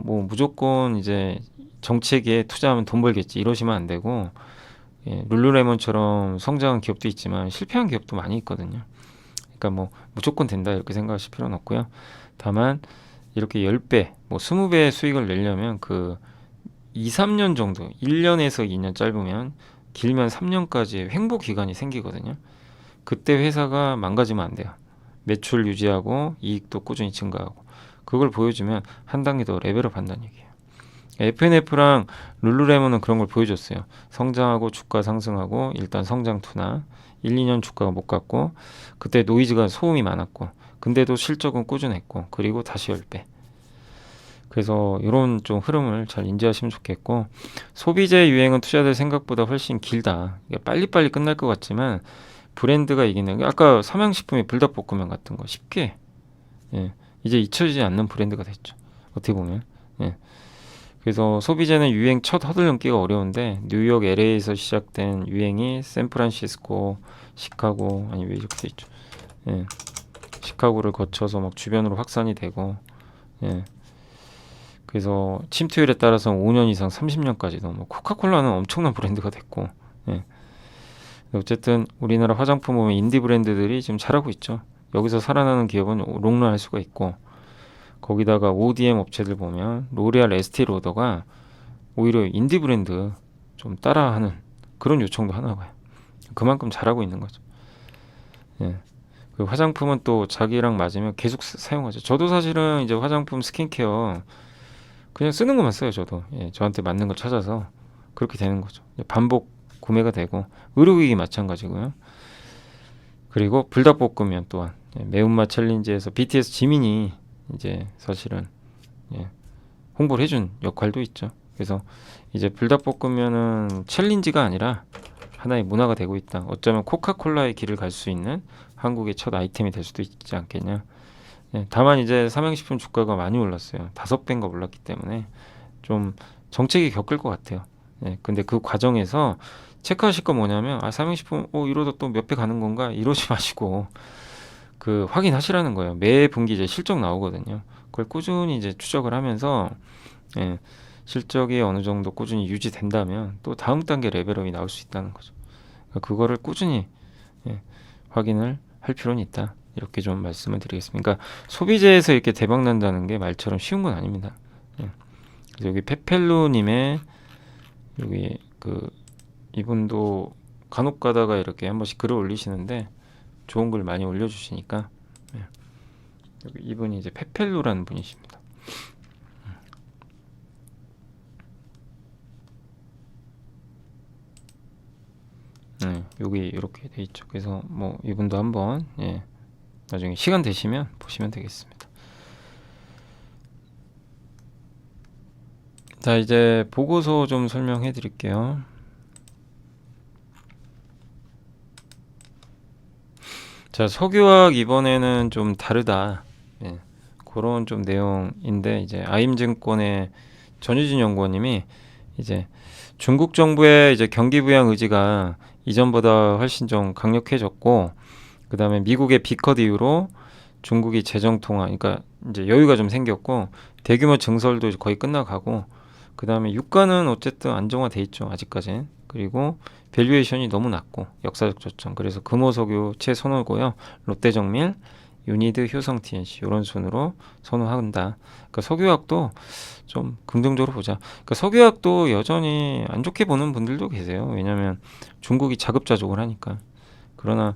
[SPEAKER 3] 뭐 무조건 이제 정책에 투자하면 돈 벌겠지 이러시면 안 되고, 예, 룰루레몬처럼 성장한 기업도 있지만 실패한 기업도 많이 있거든요. 그러니까 뭐 무조건 된다 이렇게 생각하실 필요는 없고요. 다만 이렇게 10배, 뭐 20배의 수익을 내려면 그 2, 3년 정도, 1년에서 2년 짧으면 길면 3년까지의 횡보 기간이 생기거든요. 그때 회사가 망가지면 안 돼요. 매출 유지하고 이익도 꾸준히 증가하고, 그걸 보여주면 한 단계 더 레벨업 한다는 얘기예요. FNF랑 룰루레몬은 그런 걸 보여줬어요. 성장하고 주가 상승하고 일단 성장투나 1, 2년 주가가 못 갔고, 그때 노이즈가 소음이 많았고, 근데도 실적은 꾸준했고, 그리고 다시 10배. 그래서 이런 좀 흐름을 잘 인지하시면 좋겠고, 소비재 유행은 투자될 생각보다 훨씬 길다. 빨리빨리 끝날 것 같지만 브랜드가 이기는 게, 아까 삼양식품의 불닭볶음면 같은 거 쉽게, 예, 이제 잊혀지지 않는 브랜드가 됐죠. 어떻게 보면. 예. 그래서 소비재는 유행 첫 허들 넘기가 어려운데, 뉴욕, LA에서 시작된 유행이 샌프란시스코, 시카고, 아니 왜 이렇게 돼 있죠? 예. 시카고를 거쳐서 막 주변으로 확산이 되고, 예. 그래서 침투율에 따라서 5년 이상 30년까지도, 뭐 코카콜라는 엄청난 브랜드가 됐고, 예. 어쨌든 우리나라 화장품 보면 인디 브랜드들이 지금 잘하고 있죠. 여기서 살아나는 기업은 롱런할 수가 있고, 거기다가 ODM 업체들 보면 로레알, 에스티로더가 오히려 인디 브랜드 좀 따라하는 그런 요청도 하나 봐요. 그만큼 잘하고 있는 거죠. 예. 그 화장품은 또 자기랑 맞으면 계속 사용하죠. 저도 사실은 이제 화장품 스킨케어 그냥 쓰는 것만 써요. 저도, 예, 저한테 맞는 걸 찾아서 그렇게 되는 거죠. 반복 구매가 되고, 의료기기 마찬가지고요. 그리고 불닭볶음면 또한, 예, 매운맛 챌린지에서 BTS 지민이 이제 사실은, 예, 홍보를 해준 역할도 있죠. 그래서 이제 불닭볶음면은 챌린지가 아니라 하나의 문화가 되고 있다. 어쩌면 코카콜라의 길을 갈 수 있는 한국의 첫 아이템이 될 수도 있지 않겠냐. 예, 다만 이제 삼양식품 주가가 많이 올랐어요. 5배인가 올랐기 때문에 좀 정책이 겪을 것 같아요. 예, 근데 그 과정에서 체크하실 거 뭐냐면, 삼양식품 이러다 또 몇 배 가는 건가 이러지 마시고 그 확인하시라는 거예요. 매 분기 이제 실적 나오거든요. 그걸 꾸준히 이제 추적을 하면서, 예, 실적이 어느 정도 꾸준히 유지된다면 또 다음 단계 레벨업이 나올 수 있다는 거죠. 그러니까 그거를 꾸준히, 예, 확인을 할 필요는 있다. 이렇게 좀 말씀을 드리겠습니다. 그러니까 소비재에서 이렇게 대박 난다는 게 말처럼 쉬운 건 아닙니다. 예. 그래서 여기 페펠루님의 여기 이분도 간혹 가다가 이렇게 한 번씩 글을 올리시는데 좋은 글 많이 올려주시니까, 예. 여기 이분이 이제 페펠루라는 분이십니다. 여기 이렇게 돼 있죠. 그래서 뭐 이분도 한번, 예, 나중에 시간 되시면 보시면 되겠습니다. 자, 이제 보고서 좀 설명해 드릴게요. 자, 석유화학 이번에는 좀 다르다. 예, 그런 좀 내용인데, 이제 아임증권의 전유진 연구원님이 이제 중국 정부의 이제 경기 부양 의지가 이전보다 훨씬 좀 강력해졌고, 그 다음에 미국의 비컷 이후로 중국이 재정 통화, 그러니까 이제 여유가 좀 생겼고, 대규모 증설도 이제 거의 끝나가고, 그 다음에 유가는 어쨌든 안정화돼 있죠, 아직까지. 그리고 밸류에이션이 너무 낮고 역사적 저점. 그래서 금호석유 최선호고요. 롯데정밀, 유니드, 효성 TNC 이런 순으로 선호한다. 그러니까 석유학도 좀 긍정적으로 보자. 그러니까 석유학도 여전히 안 좋게 보는 분들도 계세요. 왜냐하면 중국이 자급자족을 하니까. 그러나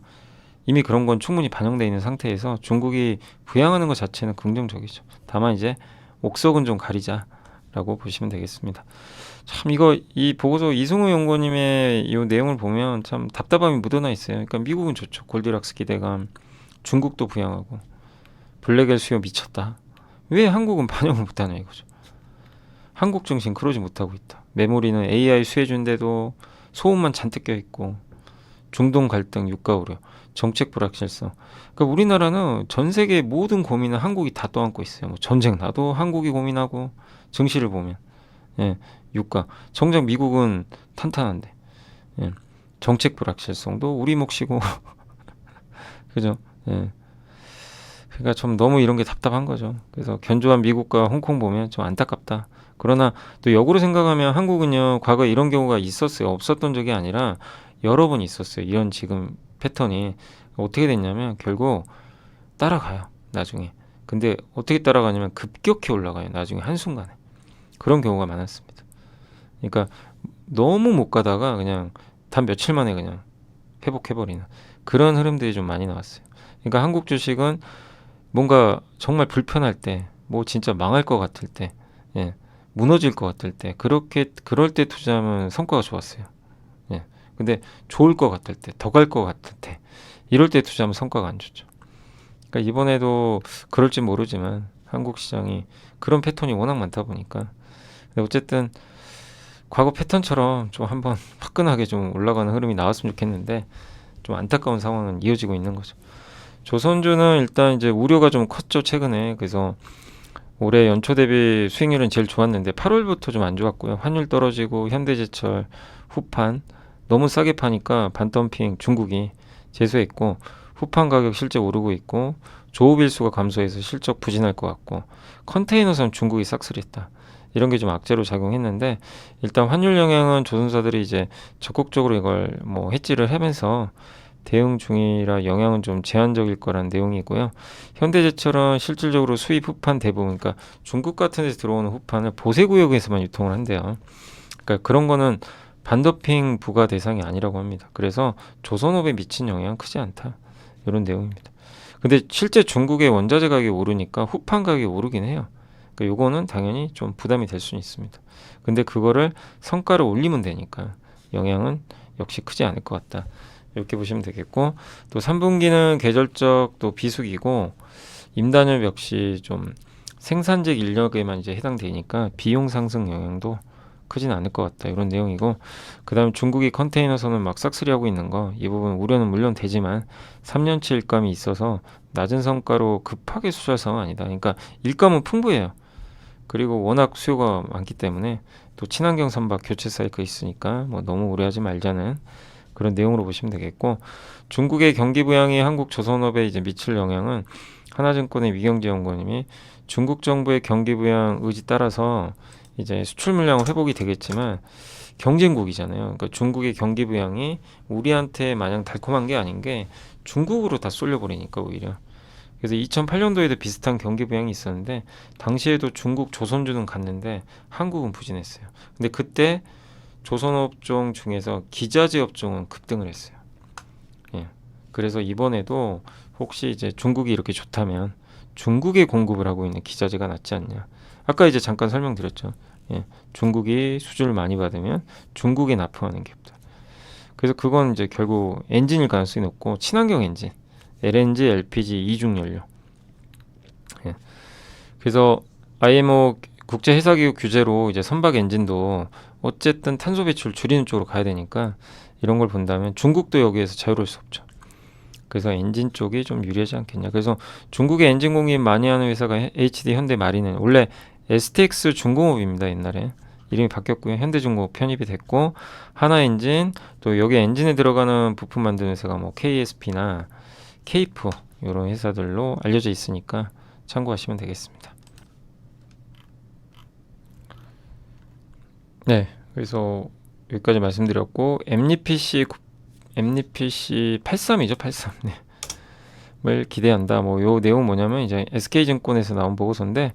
[SPEAKER 3] 이미 그런 건 충분히 반영되어 있는 상태에서 중국이 부양하는 것 자체는 긍정적이죠. 다만 이제 옥석은 좀 가리자라고 보시면 되겠습니다. 참 이 보고서 이승우 연구원님의 이 내용을 보면 참 답답함이 묻어나 있어요. 그러니까 미국은 좋죠. 골디락스 기대감. 중국도 부양하고 블랙엘 수요 미쳤다. 왜 한국은 반영을 못하냐 이거죠. 한국 증시는 그러지 못하고 있다. 메모리는 AI 수혜주인데도 소음만 잔뜩 껴있고 중동 갈등, 유가 우려, 정책 불확실성. 그러니까 우리나라는 전 세계 모든 고민은 한국이 다 떠안고 있어요. 뭐 전쟁 나도 한국이 고민하고 증시를 보면 예, 유가. 정작 미국은 탄탄한데 예, 정책 불확실성도 우리 몫이고 그죠? 예. 그러니까 좀 너무 이런 게 답답한 거죠. 그래서 견조한 미국과 홍콩 보면 좀 안타깝다. 그러나 또 역으로 생각하면 한국은요, 과거에 이런 경우가 있었어요. 없었던 적이 아니라 여러 번 있었어요. 이런 지금 패턴이 어떻게 됐냐면 결국 따라가요. 나중에. 근데 어떻게 따라가냐면 급격히 올라가요. 나중에 한순간에. 그런 경우가 많았습니다. 그러니까 너무 못 가다가 그냥 단 며칠 만에 그냥 회복해버리는 그런 흐름들이 좀 많이 나왔어요. 그러니까 한국 주식은 뭔가 정말 불편할 때, 뭐 진짜 망할 것 같을 때, 예, 무너질 것 같을 때, 그럴 때 투자하면 성과가 좋았어요. 예. 근데 좋을 것 같을 때, 더 갈 것 같을 때, 이럴 때 투자하면 성과가 안 좋죠. 그러니까 이번에도 그럴지 모르지만 한국 시장이 그런 패턴이 워낙 많다 보니까 근데 어쨌든 과거 패턴처럼 좀 한번 화끈하게 좀 올라가는 흐름이 나왔으면 좋겠는데 좀 안타까운 상황은 이어지고 있는 거죠. 조선주는 일단 이제 우려가 좀 컸죠 최근에. 그래서 올해 연초 대비 수익률은 제일 좋았는데 8월부터 좀 안 좋았고요. 환율 떨어지고 현대제철 후판 너무 싸게 파니까 반덤핑 중국이 제소했고 후판 가격 실제 오르고 있고 조업일수가 감소해서 실적 부진할 것 같고 컨테이너선 중국이 싹쓸이했다. 이런 게 좀 악재로 작용했는데 일단 환율 영향은 조선사들이 이제 적극적으로 이걸 뭐 해지를 하면서 대응 중이라 영향은 좀 제한적일 거란 내용이고요. 현대제철은 실질적으로 수입 후판 대부분, 그러니까 중국 같은 데서 들어오는 후판을 보세구역에서만 유통을 한대요. 그러니까 그런 거는 반더핑 부과 대상이 아니라고 합니다. 그래서 조선업에 미친 영향은 크지 않다. 이런 내용입니다. 근데 실제 중국의 원자재 가격이 오르니까 후판 가격이 오르긴 해요. 그러니까 요거는 당연히 좀 부담이 될 수는 있습니다. 근데 그거를 성과를 올리면 되니까 영향은 역시 크지 않을 것 같다. 이렇게 보시면 되겠고 또 3분기는 계절적 또 비수기고 임단협 역시 좀 생산직 인력에만 이제 해당되니까 비용 상승 영향도 크진 않을 것 같다 이런 내용이고 그 다음 중국이 컨테이너선을 막 싹쓸이 하고 있는 거 이 부분 우려는 물론 되지만 3년치 일감이 있어서 낮은 성과로 급하게 수주할 상황은 아니다. 그러니까 일감은 풍부해요. 그리고 워낙 수요가 많기 때문에 또 친환경 선박 교체 사이클 있으니까 뭐 너무 우려하지 말자는 그런 내용으로 보시면 되겠고 중국의 경기 부양이 한국 조선업에 이제 미칠 영향은 하나증권의 위경재 연구원님이 중국 정부의 경기 부양 의지 따라서 이제 수출 물량은 회복이 되겠지만 경쟁국이잖아요. 그러니까 중국의 경기 부양이 우리한테 마냥 달콤한 게 아닌 게 중국으로 다 쏠려버리니까 오히려. 그래서 2008년도에도 비슷한 경기 부양이 있었는데 당시에도 중국 조선주는 갔는데 한국은 부진했어요. 근데 그때 조선업종 중에서 기자재 업종은 급등을 했어요. 예. 그래서 이번에도 혹시 이제 중국이 이렇게 좋다면 중국에 공급을 하고 있는 기자재가 낫지 않냐. 아까 이제 잠깐 설명드렸죠. 예. 중국이 수주를 많이 받으면 중국에 납품하는 기업들. 그래서 그건 이제 결국 엔진일 가능성이 높고 친환경 엔진, LNG, LPG 이중 연료. 예. 그래서 IMO 국제회사기구 규제로 이제 선박 엔진도 어쨌든 탄소 배출 줄이는 쪽으로 가야 되니까 이런 걸 본다면 중국도 여기에서 자유로울 수 없죠. 그래서 엔진 쪽이 좀 유리하지 않겠냐. 그래서 중국의 엔진 공입 많이 하는 회사가 HD 현대마린은 원래 STX 중공업입니다. 옛날에 이름이 바뀌었고요. 현대중공업 편입이 됐고 하나엔진 또 여기 엔진에 들어가는 부품 만드는 회사가 뭐 KSP나 케이프 이런 회사들로 알려져 있으니까 참고하시면 되겠습니다. 네, 그래서 여기까지 말씀드렸고 엠리PC 83이죠, 83. 네. 을 기대한다. 뭐 요 내용 뭐냐면 이제 SK증권에서 나온 보고서인데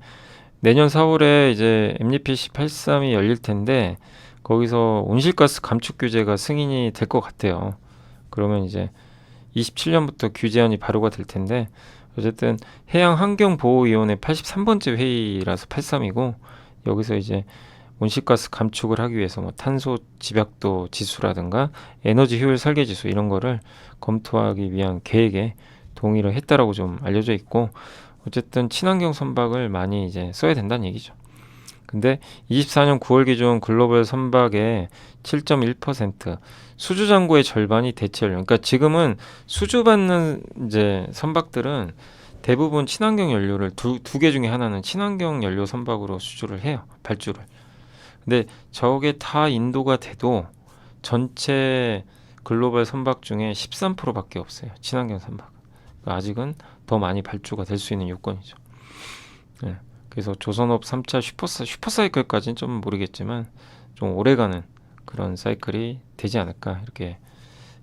[SPEAKER 3] 내년 4월에 이제 엠리PC 83이 열릴 텐데 거기서 온실가스 감축 규제가 승인이 될 것 같아요. 그러면 이제 27년부터 규제안이 발효가 될 텐데 어쨌든 해양환경보호위원회 83번째 회의라서 83이고 여기서 이제 온실가스 감축을 하기 위해서 뭐 탄소 집약도 지수라든가 에너지 효율 설계 지수 이런 거를 검토하기 위한 계획에 동의를 했다라고 좀 알려져 있고 어쨌든 친환경 선박을 많이 이제 써야 된다는 얘기죠. 근데 24년 9월 기준 글로벌 선박의 7.1%, 수주 잔고의 절반이 대체 연료. 그러니까 지금은 수주 받는 이제 선박들은 대부분 친환경 연료를 두 개 중에 하나는 친환경 연료 선박으로 수주를 해요. 발주를. 근데 저게 다 인도가 돼도 전체 글로벌 선박 중에 13%밖에 없어요. 친환경 선박. 그러니까 아직은 더 많이 발주가 될 수 있는 요건이죠. 네. 그래서 조선업 3차 슈퍼사이클까지는 좀 모르겠지만 좀 오래가는 그런 사이클이 되지 않을까 이렇게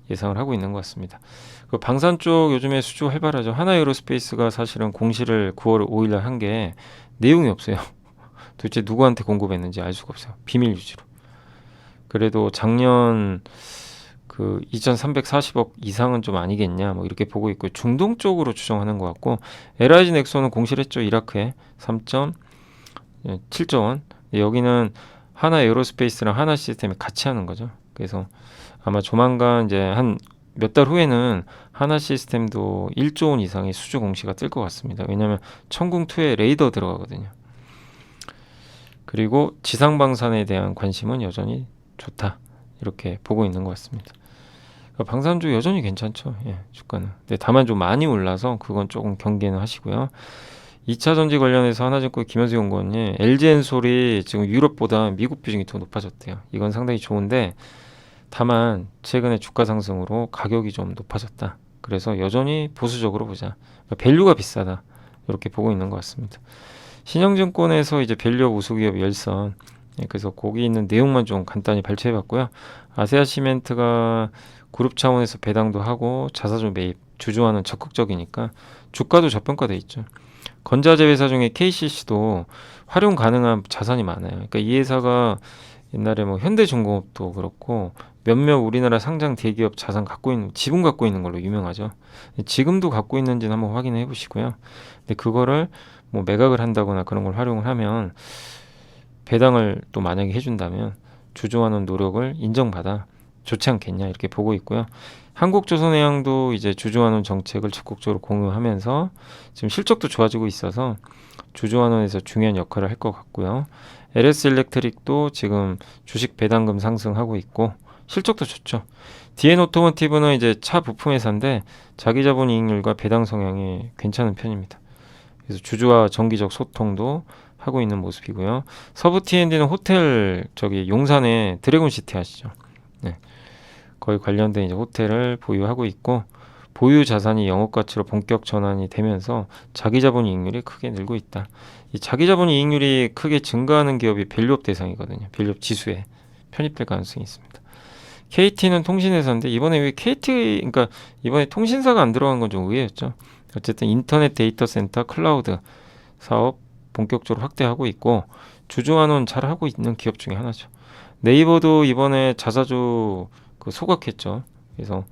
[SPEAKER 3] 예상을 하고 있는 것 같습니다. 그 방산 쪽 요즘에 수주 활발하죠. 하나에어로스페이스가 사실은 공시를 9월 5일날 한 게 내용이 없어요. 도대체 누구한테 공급했는지 알 수가 없어요. 비밀 유지로. 그래도 작년 그 2,340억 이상은 좀 아니겠냐 뭐 이렇게 보고 있고 중동 쪽으로 추정하는 것 같고 LIG 넥소는 공시를 했죠. 이라크에 3.7조 원. 여기는 하나 에어로스페이스랑 하나 시스템이 같이 하는 거죠. 그래서 아마 조만간 이제 한 몇 달 후에는 하나 시스템도 1조 원 이상의 수주 공시가 뜰 것 같습니다. 왜냐하면 천궁2에 레이더 들어가거든요. 그리고 지상방산에 대한 관심은 여전히 좋다. 이렇게 보고 있는 것 같습니다. 방산주 여전히 괜찮죠. 예, 주가는. 근데 다만 좀 많이 올라서 그건 조금 경계는 하시고요. 2차 전지 관련해서 하나증권 김현수 연구원이 LG엔솔이 지금 유럽보다 미국 비중이 더 높아졌대요. 이건 상당히 좋은데 다만 최근에 주가 상승으로 가격이 좀 높아졌다. 그래서 여전히 보수적으로 보자. 그러니까 밸류가 비싸다. 이렇게 보고 있는 것 같습니다. 신영증권에서 이제 밸류업 우수기업 열선, 그래서 거기 있는 내용만 좀 간단히 발췌해봤고요. 아세아시멘트가 그룹 차원에서 배당도 하고 자사주 매입, 주주와는 적극적이니까 주가도 저평가돼 있죠. 건자재 회사 중에 KCC도 활용 가능한 자산이 많아요. 그러니까 이 회사가 옛날에 뭐 현대중공업도 그렇고 몇몇 우리나라 상장 대기업 자산 갖고 있는, 지분 갖고 있는 걸로 유명하죠. 지금도 갖고 있는지는 한번 확인해 보시고요. 근데 그거를 뭐 매각을 한다거나 그런 걸 활용을 하면 배당을 또 만약에 해준다면 주주하는 노력을 인정받아 좋지 않겠냐 이렇게 보고 있고요. 한국조선해양도 이제 주주환원 정책을 적극적으로 공유하면서 지금 실적도 좋아지고 있어서 주주환원에서 중요한 역할을 할 것 같고요. LS일렉트릭도 지금 주식 배당금 상승하고 있고 실적도 좋죠. DN오토모티브는 이제 차 부품 회사인데 자기 자본 이익률과 배당 성향이 괜찮은 편입니다. 그래서 주주와 정기적 소통도 하고 있는 모습이고요. 서부 T&D는 호텔 저기 용산에 드래곤시티 아시죠? 네. 거의 관련된 이제 호텔을 보유하고 있고 보유 자산이 영업 가치로 본격 전환이 되면서 자기 자본 이익률이 크게 늘고 있다. 이 자기 자본 이익률이 크게 증가하는 기업이 밸류업 대상이거든요. 밸류업 지수에 편입될 가능성이 있습니다. KT는 통신회사인데 이번에 왜 KT 그러니까 이번에 통신사가 안 들어간 건 좀 의외였죠. 어쨌든 인터넷 데이터 센터 클라우드 사업 본격적으로 확대하고 있고 주주환원 잘 하고 있는 기업 중에 하나죠. 네이버도 이번에 자사주 소각했죠. 그래서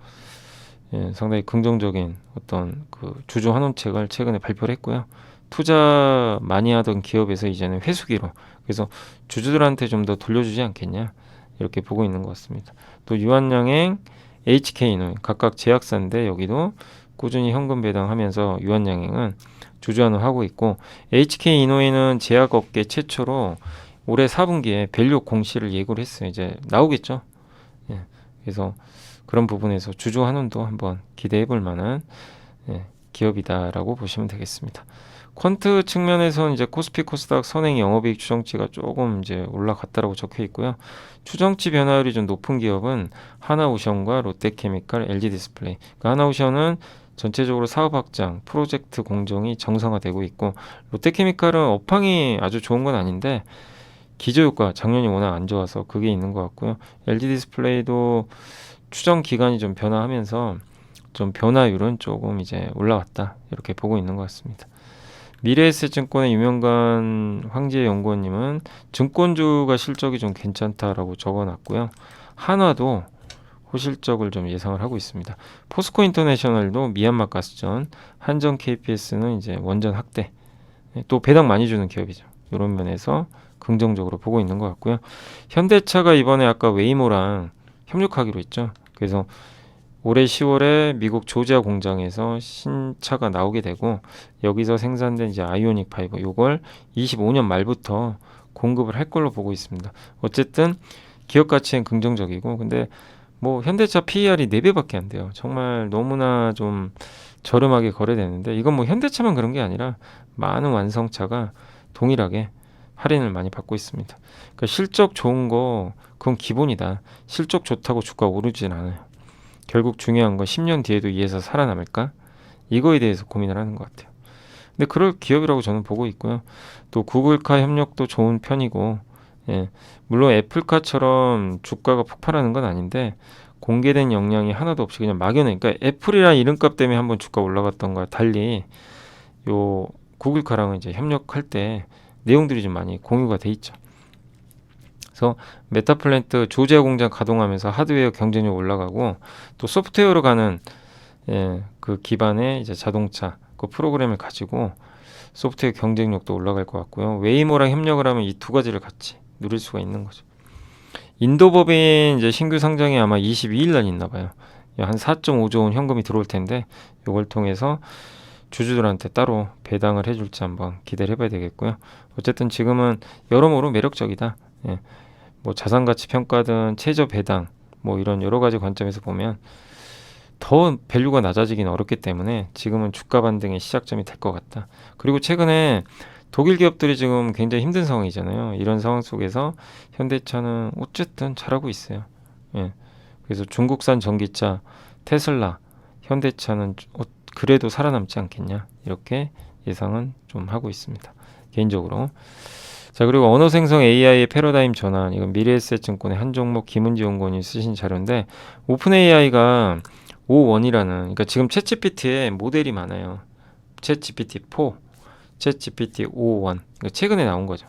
[SPEAKER 3] 예, 상당히 긍정적인 어떤 그 주주 환원책을 최근에 발표를 했고요. 투자 많이 하던 기업에서 이제는 회수기로 그래서 주주들한테 좀 더 돌려주지 않겠냐 이렇게 보고 있는 것 같습니다. 또 유한양행, HK노 각각 제약사인데 여기도 꾸준히 현금 배당하면서 유한양행은 주주환원 하고 있고 HK이노이는 제약업계 최초로 올해 4분기에 밸류 공시를 예고를 했어요. 이제 나오겠죠. 예, 그래서 그런 부분에서 주주 환원도 한번 기대해 볼 만한 기업이다라고 보시면 되겠습니다. 퀀트 측면에서는 이제 코스피 코스닥 선행 영업이익 추정치가 조금 이제 올라갔다라고 적혀 있고요. 추정치 변화율이 좀 높은 기업은 하나오션과 롯데케미칼, LG디스플레이. 그러니까 하나오션은 전체적으로 사업 확장, 프로젝트 공정이 정상화되고 있고 롯데케미칼은 업황이 아주 좋은 건 아닌데 기저효과 작년이 워낙 안 좋아서 그게 있는 것 같고요. LG디스플레이도 추정 기간이 좀 변화하면서 좀 변화율은 조금 이제 올라왔다 이렇게 보고 있는 것 같습니다. 미래에셋증권의 유명관 황지혜 연구원님은 증권주가 실적이 좀 괜찮다라고 적어놨고요. 한화도 호실적을 좀 예상을 하고 있습니다. 포스코 인터내셔널도 미얀마 가스전, 한전 KPS는 이제 원전 확대, 또 배당 많이 주는 기업이죠. 이런 면에서 긍정적으로 보고 있는 것 같고요. 현대차가 이번에 아까 웨이모랑 협력하기로 했죠. 그래서 올해 10월에 미국 조지아 공장에서 신차가 나오게 되고 여기서 생산된 이제 아이오닉 파이버 요걸 25년 말부터 공급을 할 걸로 보고 있습니다. 어쨌든 기업 가치는 긍정적이고, 근데 뭐 현대차 PER이 4배밖에 안 돼요. 정말 너무나 좀 저렴하게 거래되는데, 이건 뭐 현대차만 그런 게 아니라 많은 완성차가 동일하게 할인을 많이 받고 있습니다. 그러니까 실적 좋은 거 그건 기본이다. 실적 좋다고 주가 오르진 않아요. 결국 중요한 건 10년 뒤에도 이 회사 살아남을까? 이거에 대해서 고민을 하는 것 같아요. 근데 그럴 기업이라고 저는 보고 있고요. 또 구글카 협력도 좋은 편이고, 예, 물론 애플카처럼 주가가 폭발하는 건 아닌데 공개된 역량이 하나도 없이 그냥 막연해. 그러니까 애플이라는 이름값 때문에 한번 주가 올라갔던 거와 달리 요 구글카랑은 이제 협력할 때 내용들이 좀 많이 공유가 돼 있죠. 그래서 메타플랜트 조지아 공장 가동하면서 하드웨어 경쟁력 올라가고, 또 소프트웨어로 가는 그 기반의 이제 자동차 그 프로그램을 가지고 소프트웨어 경쟁력도 올라갈 것 같고요. 웨이모랑 협력을 하면 이 두 가지를 같이 누릴 수가 있는 거죠. 인도 법인 이제 신규 상장이 아마 22일 날 있나 봐요. 한 4.5조 원 현금이 들어올 텐데 이걸 통해서 주주들한테 따로 배당을 해줄지 한번 기대를 해봐야 되겠고요. 어쨌든 지금은 여러모로 매력적이다. 예. 뭐 자산가치 평가든 최저 배당 뭐 이런 여러 가지 관점에서 보면 더 밸류가 낮아지기는 어렵기 때문에 지금은 주가 반등의 시작점이 될 것 같다. 그리고 최근에 독일 기업들이 지금 굉장히 힘든 상황이잖아요. 이런 상황 속에서 현대차는 어쨌든 잘하고 있어요. 예. 그래서 중국산 전기차, 테슬라, 현대차는 그래도 살아남지 않겠냐, 이렇게 예상은 좀 하고 있습니다. 개인적으로. 자, 그리고 언어 생성 AI의 패러다임 전환, 이건 미래에셋증권의 한종목 김은지연구원이 쓰신 자료인데, 오픈 AI가 O1이라는, 그러니까 지금 챗GPT에 모델이 많아요. 챗GPT4, 챗GPT O1, 그러니까 최근에 나온 거죠.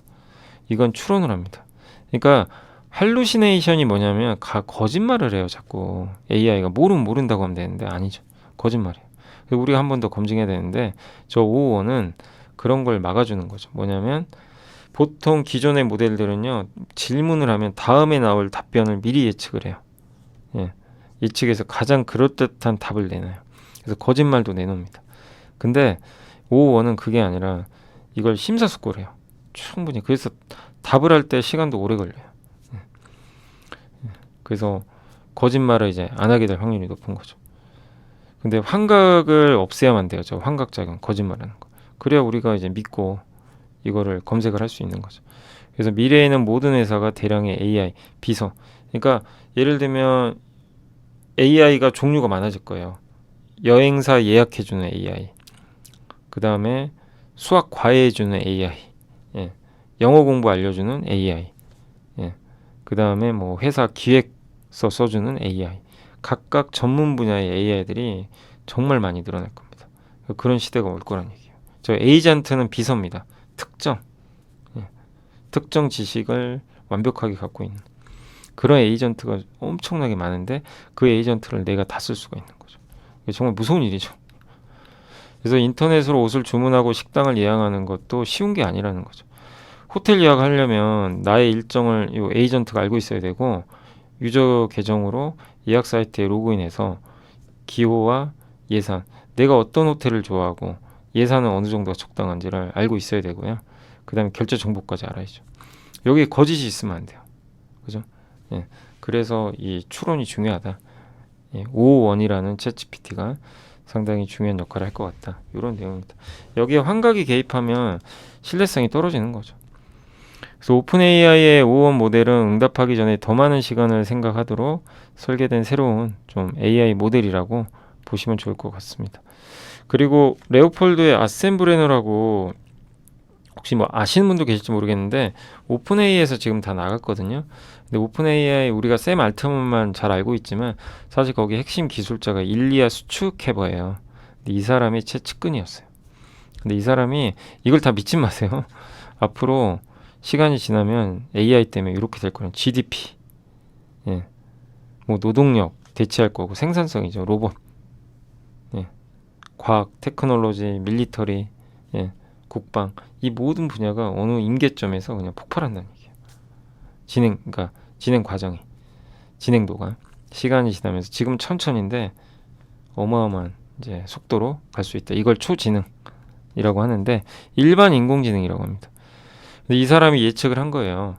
[SPEAKER 3] 이건 추론을 합니다. 그러니까 할루시네이션이 뭐냐면 거짓말을 해요. 자꾸 AI가 모른다고 하면 되는데 아니죠. 거짓말이에요. 우리가 한 번 더 검증해야 되는데, 저 O1은 그런 걸 막아주는 거죠. 뭐냐면 보통 기존의 모델들은요, 질문을 하면 다음에 나올 답변을 미리 예측을 해요. 예. 예측해서 가장 그럴듯한 답을 내놔요. 그래서 거짓말도 내놓습니다. 근데 O1은 그게 아니라 이걸 심사숙고를 해요. 충분히. 그래서 답을 할 때 시간도 오래 걸려요. 그래서 거짓말을 이제 안 하게 될 확률이 높은 거죠. 근데 환각을 없애야만 돼요. 저 환각작용, 거짓말하는 거. 그래야 우리가 이제 믿고 이거를 검색을 할 수 있는 거죠. 그래서 미래에는 모든 회사가 대량의 AI, 비서. 그러니까 예를 들면 AI가 종류가 많아질 거예요. 여행사 예약해주는 AI. 그 다음에 수학 과외해주는 AI. 예. 영어 공부 알려주는 AI. 예. 그 다음에 뭐 회사 기획서 써주는 AI. 각각 전문 분야의 AI들이 정말 많이 늘어날 겁니다. 그런 시대가 올 거란 얘기예요. 저 에이전트는 비서입니다. 특정 지식을 완벽하게 갖고 있는 그런 에이전트가 엄청나게 많은데, 그 에이전트를 내가 다 쓸 수가 있는 거죠. 이게 정말 무서운 일이죠. 그래서 인터넷으로 옷을 주문하고 식당을 예약하는 것도 쉬운 게 아니라는 거죠. 호텔 예약하려면 나의 일정을 이 에이전트가 알고 있어야 되고, 유저 계정으로 예약 사이트에 로그인해서 기호와 예산, 내가 어떤 호텔을 좋아하고 예산은 어느 정도가 적당한지를 알고 있어야 되고요. 그 다음에 결제 정보까지 알아야죠. 여기에 거짓이 있으면 안 돼요. 그죠? 예. 그래서 이 추론이 중요하다. 예. O1이라는 챗GPT가 상당히 중요한 역할을 할 것 같다. 이런 내용입니다. 여기에 환각이 개입하면 신뢰성이 떨어지는 거죠. 그래서 오픈 AI의 O1 모델은 응답하기 전에 더 많은 시간을 생각하도록 설계된 새로운 좀 AI 모델이라고 보시면 좋을 것 같습니다. 그리고 레오폴드의 아셈블레너라고 혹시 뭐 아시는 분도 계실지 모르겠는데, 오픈 AI에서 지금 다 나갔거든요. 근데 오픈 AI 우리가 샘 알트만만 잘 알고 있지만 사실 거기 핵심 기술자가 일리아 수츠케버예요. 근데 이 사람이 최측근이었어요. 근데 이 사람이 이걸 다 믿지 마세요. 앞으로 시간이 지나면 AI 때문에 이렇게 될 거예요. GDP, 예, 뭐 노동력 대체할 거고, 생산성이죠. 로봇, 예, 과학, 테크놀로지, 밀리터리, 예, 국방, 이 모든 분야가 어느 임계점에서 그냥 폭발한다는 얘기예요. 그러니까 진행 과정이, 진행도가 시간이 지나면서 지금 천천히인데 어마어마한 이제 속도로 갈 수 있다. 이걸 초지능이라고 하는데 일반 인공지능이라고 합니다. 근데 이 사람이 예측을 한 거예요.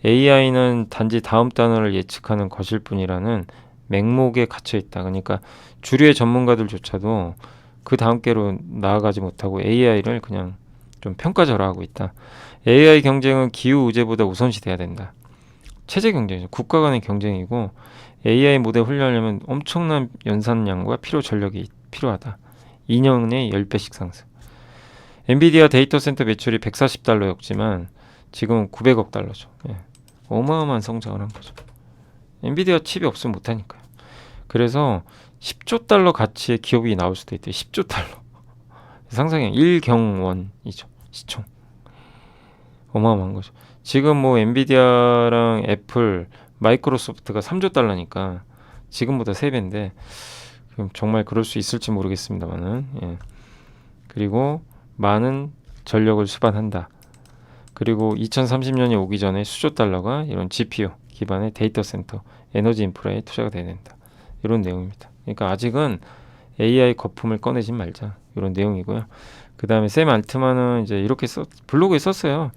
[SPEAKER 3] AI는 단지 다음 단어를 예측하는 것일 뿐이라는 맹목에 갇혀 있다. 그러니까 주류의 전문가들조차도 그 다음 께로 나아가지 못하고 AI를 그냥 좀 평가절하하고 있다. AI 경쟁은 기후 의제보다 우선시돼야 된다. 체제 경쟁이죠. 국가 간의 경쟁이고 AI 모델 훈련하려면 엄청난 연산량과 필요 전력이 필요하다. 2년에 10배씩 상승. 엔비디아 데이터 센터 매출이 140달러였지만 지금은 900억 달러죠. 예. 어마어마한 성장을 한 거죠. 엔비디아 칩이 없으면 못하니까요. 그래서 10조 달러 가치의 기업이 나올 수도 있대요. 10조 달러. 상상이 1경원이죠. 시총. 어마어마한 거죠. 지금 뭐 엔비디아랑 애플, 마이크로소프트가 3조 달러니까 지금보다 3배인데 정말 그럴 수 있을지 모르겠습니다만은 예. 그리고 많은 전력을 수반한다. 그리고 2030년이 오기 전에 수조 달러가 이런 GPU 기반의 데이터 센터, 에너지 인프라에 투자가 돼야 된다. 이런 내용입니다. 그러니까 아직은 AI 거품을 꺼내지 말자. 이런 내용이고요. 그 다음에 샘 알트만은 이제 이렇게 블로그에 썼어요.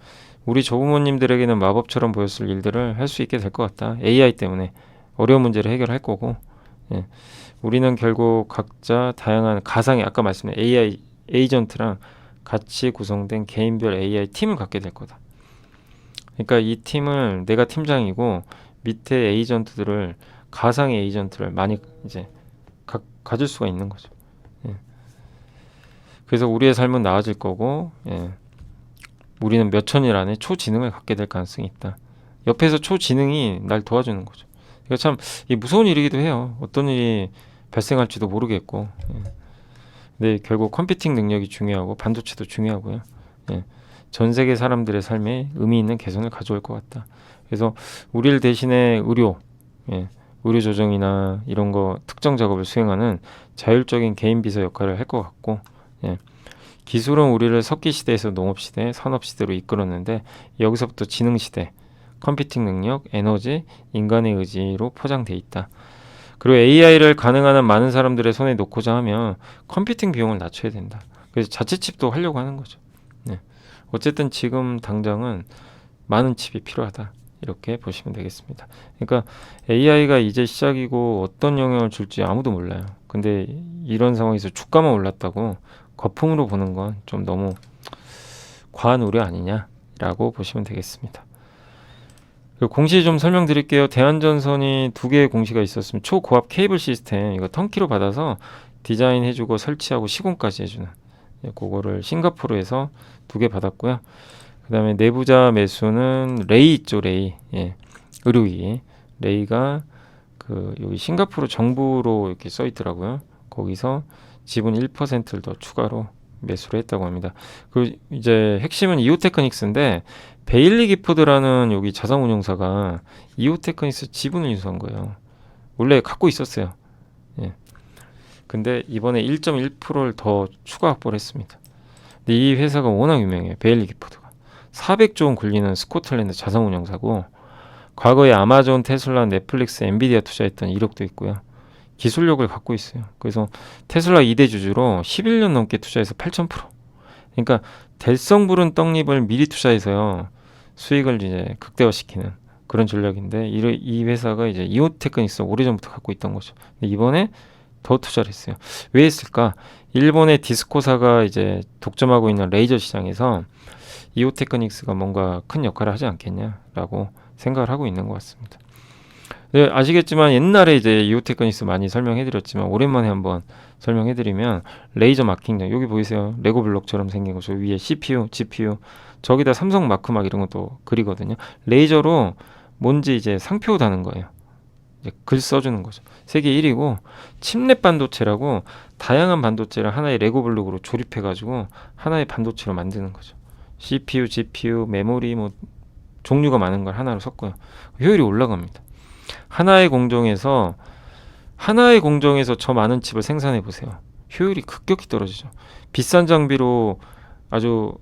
[SPEAKER 3] 우리 조부모님들에게는 마법처럼 보였을 일들을 할 수 있게 될 것 같다. AI 때문에 어려운 문제를 해결할 거고 예. 우리는 결국 각자 다양한 가상의 아까 말씀드린 AI 에이전트랑 같이 구성된 개인별 AI 팀을 갖게 될 거다. 그러니까 이 팀을 내가 팀장이고 밑에 에이전트들을 가상의 에이전트를 많이 이제 가질 수가 있는 거죠. 예. 그래서 우리의 삶은 나아질 거고 예. 우리는 몇 천일 안에 초지능을 갖게 될 가능성이 있다. 옆에서 초지능이 날 도와주는 거죠. 이거 참 무서운 일이기도 해요. 어떤 일이 발생할지도 모르겠고 예. 근데 결국 컴퓨팅 능력이 중요하고 반도체도 중요하고요. 예. 전 세계 사람들의 삶에 의미 있는 개선을 가져올 것 같다. 그래서 우리를 대신에 예. 의료 조정이나 이런 거 특정 작업을 수행하는 자율적인 개인 비서 역할을 할 것 같고 예. 기술은 우리를 석기 시대에서 농업 시대, 산업 시대로 이끌었는데 여기서부터 지능 시대, 컴퓨팅 능력, 에너지, 인간의 의지로 포장돼 있다. 그리고 AI를 가능한 한 많은 사람들의 손에 놓고자 하면 컴퓨팅 비용을 낮춰야 된다. 그래서 자체 칩도 하려고 하는 거죠. 네. 어쨌든 지금 당장은 많은 칩이 필요하다. 이렇게 보시면 되겠습니다. 그러니까 AI가 이제 시작이고 어떤 영향을 줄지 아무도 몰라요. 근데 이런 상황에서 주가만 올랐다고 거품으로 보는 건 좀 너무 과한 우려 아니냐라고 보시면 되겠습니다. 공시 좀 설명드릴게요. 대한전선이 2개의 공시가 있었으면 초고압 케이블 시스템 이거 턴키로 받아서 디자인해주고 설치하고 시공까지 해주는 그거를 싱가포르에서 2개 받았고요. 그 다음에 내부자 매수는 레이 있죠. 레이 예. 의료기 레이가 여기 싱가포르 정부로 이렇게 써 있더라고요. 거기서 지분 1%를 더 추가로 매수를 했다고 합니다. 그리고 이제 핵심은 이오테크닉스인데 베일리 기포드라는 여기 자산운용사가 이오테크닉스 지분을 인수한 거예요. 원래 갖고 있었어요. 예. 근데 이번에 1.1%를 더 추가 확보를 했습니다. 근데 이 회사가 워낙 유명해요. 베일리 기포드가 400조 원 굴리는 스코틀랜드 자산운용사고 과거에 아마존, 테슬라, 넷플릭스, 엔비디아 투자했던 이력도 있고요. 기술력을 갖고 있어요. 그래서 테슬라 2대 주주로 11년 넘게 투자해서 8,000%. 그러니까 될성 부른 떡잎을 미리 투자해서요. 수익을 이제 극대화시키는 그런 전략인데 이 회사가 이제 이오테크닉스 오래전부터 갖고 있던 거죠. 근데 이번에 더 투자를 했어요. 왜 했을까? 일본의 디스코사가 이제 독점하고 있는 레이저 시장에서 이오테크닉스가 뭔가 큰 역할을 하지 않겠냐라고 생각을 하고 있는 것 같습니다. 네, 아시겠지만 옛날에 이제 이오테크닉스 많이 설명해드렸지만 오랜만에 한번 설명해드리면 레이저 마킹장 여기 보이세요? 레고 블록처럼 생긴 거 저 위에 CPU, GPU 저기다 삼성 마크 막 이런 것도 그리거든요. 레이저로 뭔지 이제 상표 다는 거예요. 이제 글 써주는 거죠. 세계 1위고 칩랩 반도체라고 다양한 반도체를 하나의 레고 블록으로 조립해가지고 하나의 반도체로 만드는 거죠. CPU, GPU, 메모리 뭐 종류가 많은 걸 하나로 섞어요. 효율이 올라갑니다. 하나의 공정에서 저 많은 칩을 생산해 보세요. 효율이 급격히 떨어지죠. 비싼 장비로 아주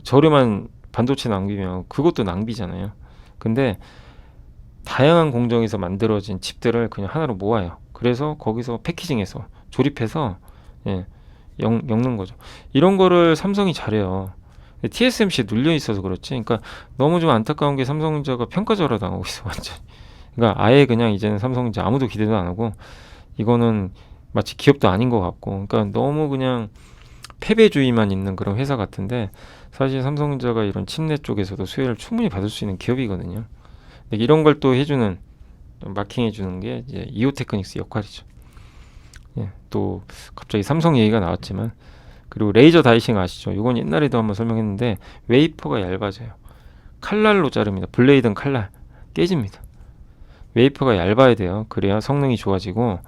[SPEAKER 3] 저렴한 반도체 낭비면 그것도 낭비잖아요. 근데 다양한 공정에서 만들어진 칩들을 그냥 하나로 모아요. 그래서 거기서 패키징해서 조립해서 예, 엮는 거죠. 이런 거를 삼성이 잘해요. TSMC 눌려 있어서 그렇지. 그러니까 너무 좀 안타까운 게 삼성전자가 평가절하 당하고 있어 완전. 그러니까 아예 그냥 이제는 삼성전자 아무도 기대도 안 하고 이거는 마치 기업도 아닌 것 같고, 그러니까 너무 그냥 패배주의만 있는 그런 회사 같은데 사실 삼성전자가 이런 칩넷 쪽에서도 수혜를 충분히 받을 수 있는 기업이거든요. 근데 이런 걸 또 해주는 마킹해주는 게 이제 이오테크닉스 역할이죠. 예, 또 갑자기 삼성 얘기가 나왔지만 그리고 레이저 다이싱 아시죠? 이건 옛날에도 한번 설명했는데 웨이퍼가 얇아져요. 칼날로 자릅니다. 블레이드는 칼날 깨집니다. 웨이퍼가 얇아야 돼요. 그래야 성능이 좋아지고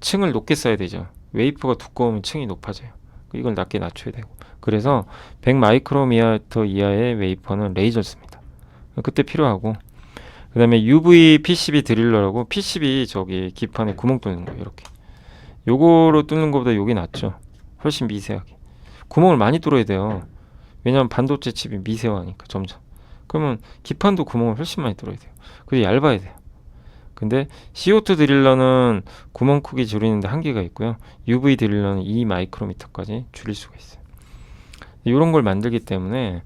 [SPEAKER 3] 층을 높게 써야 되죠. 웨이퍼가 두꺼우면 층이 높아져요. 이걸 낮게 낮춰야 되고. 그래서 100 마이크로미터 이하의 웨이퍼는 레이저를 씁니다. 그때 필요하고, 그 다음에 UV PCB 드릴러라고 PCB 저기 기판에 구멍 뚫는 거예요. 이렇게. 요거로 뚫는 것보다 요게 낫죠. 훨씬 미세하게. 구멍을 많이 뚫어야 돼요. 왜냐면 반도체 칩이 미세화하니까 점점. 그러면 기판도 구멍을 훨씬 많이 뚫어야 돼요. 그래서 얇아야 돼요. 근데 CO2 드릴러는 구멍 크기 줄이는데 한계가 있고요. UV 드릴러는 2 마이크로미터까지 줄일 수가 있어요. 이런 걸 만들기 때문에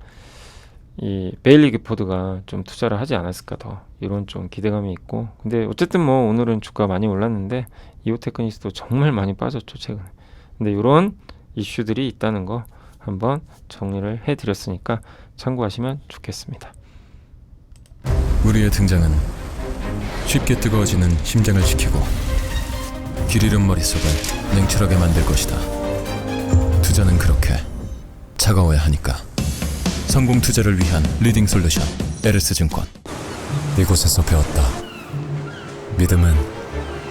[SPEAKER 3] 이 베일리 기포드가 좀 투자를 하지 않았을까 더 이런 좀 기대감이 있고, 근데 어쨌든 뭐 오늘은 주가 많이 올랐는데 이오테크닉스도 정말 많이 빠졌죠 최근에. 근데 이런 이슈들이 있다는 거 한번 정리를 해드렸으니까 참고하시면 좋겠습니다.
[SPEAKER 2] 우리의 등장은 쉽게 뜨거워지는 심장을 지키고 길 잃은 머릿속을 냉철하게 만들 것이다. 투자는 그렇게 차가워야 하니까. 성공 투자를 위한 리딩 솔루션 LS증권. 이곳에서 배웠다. 믿음은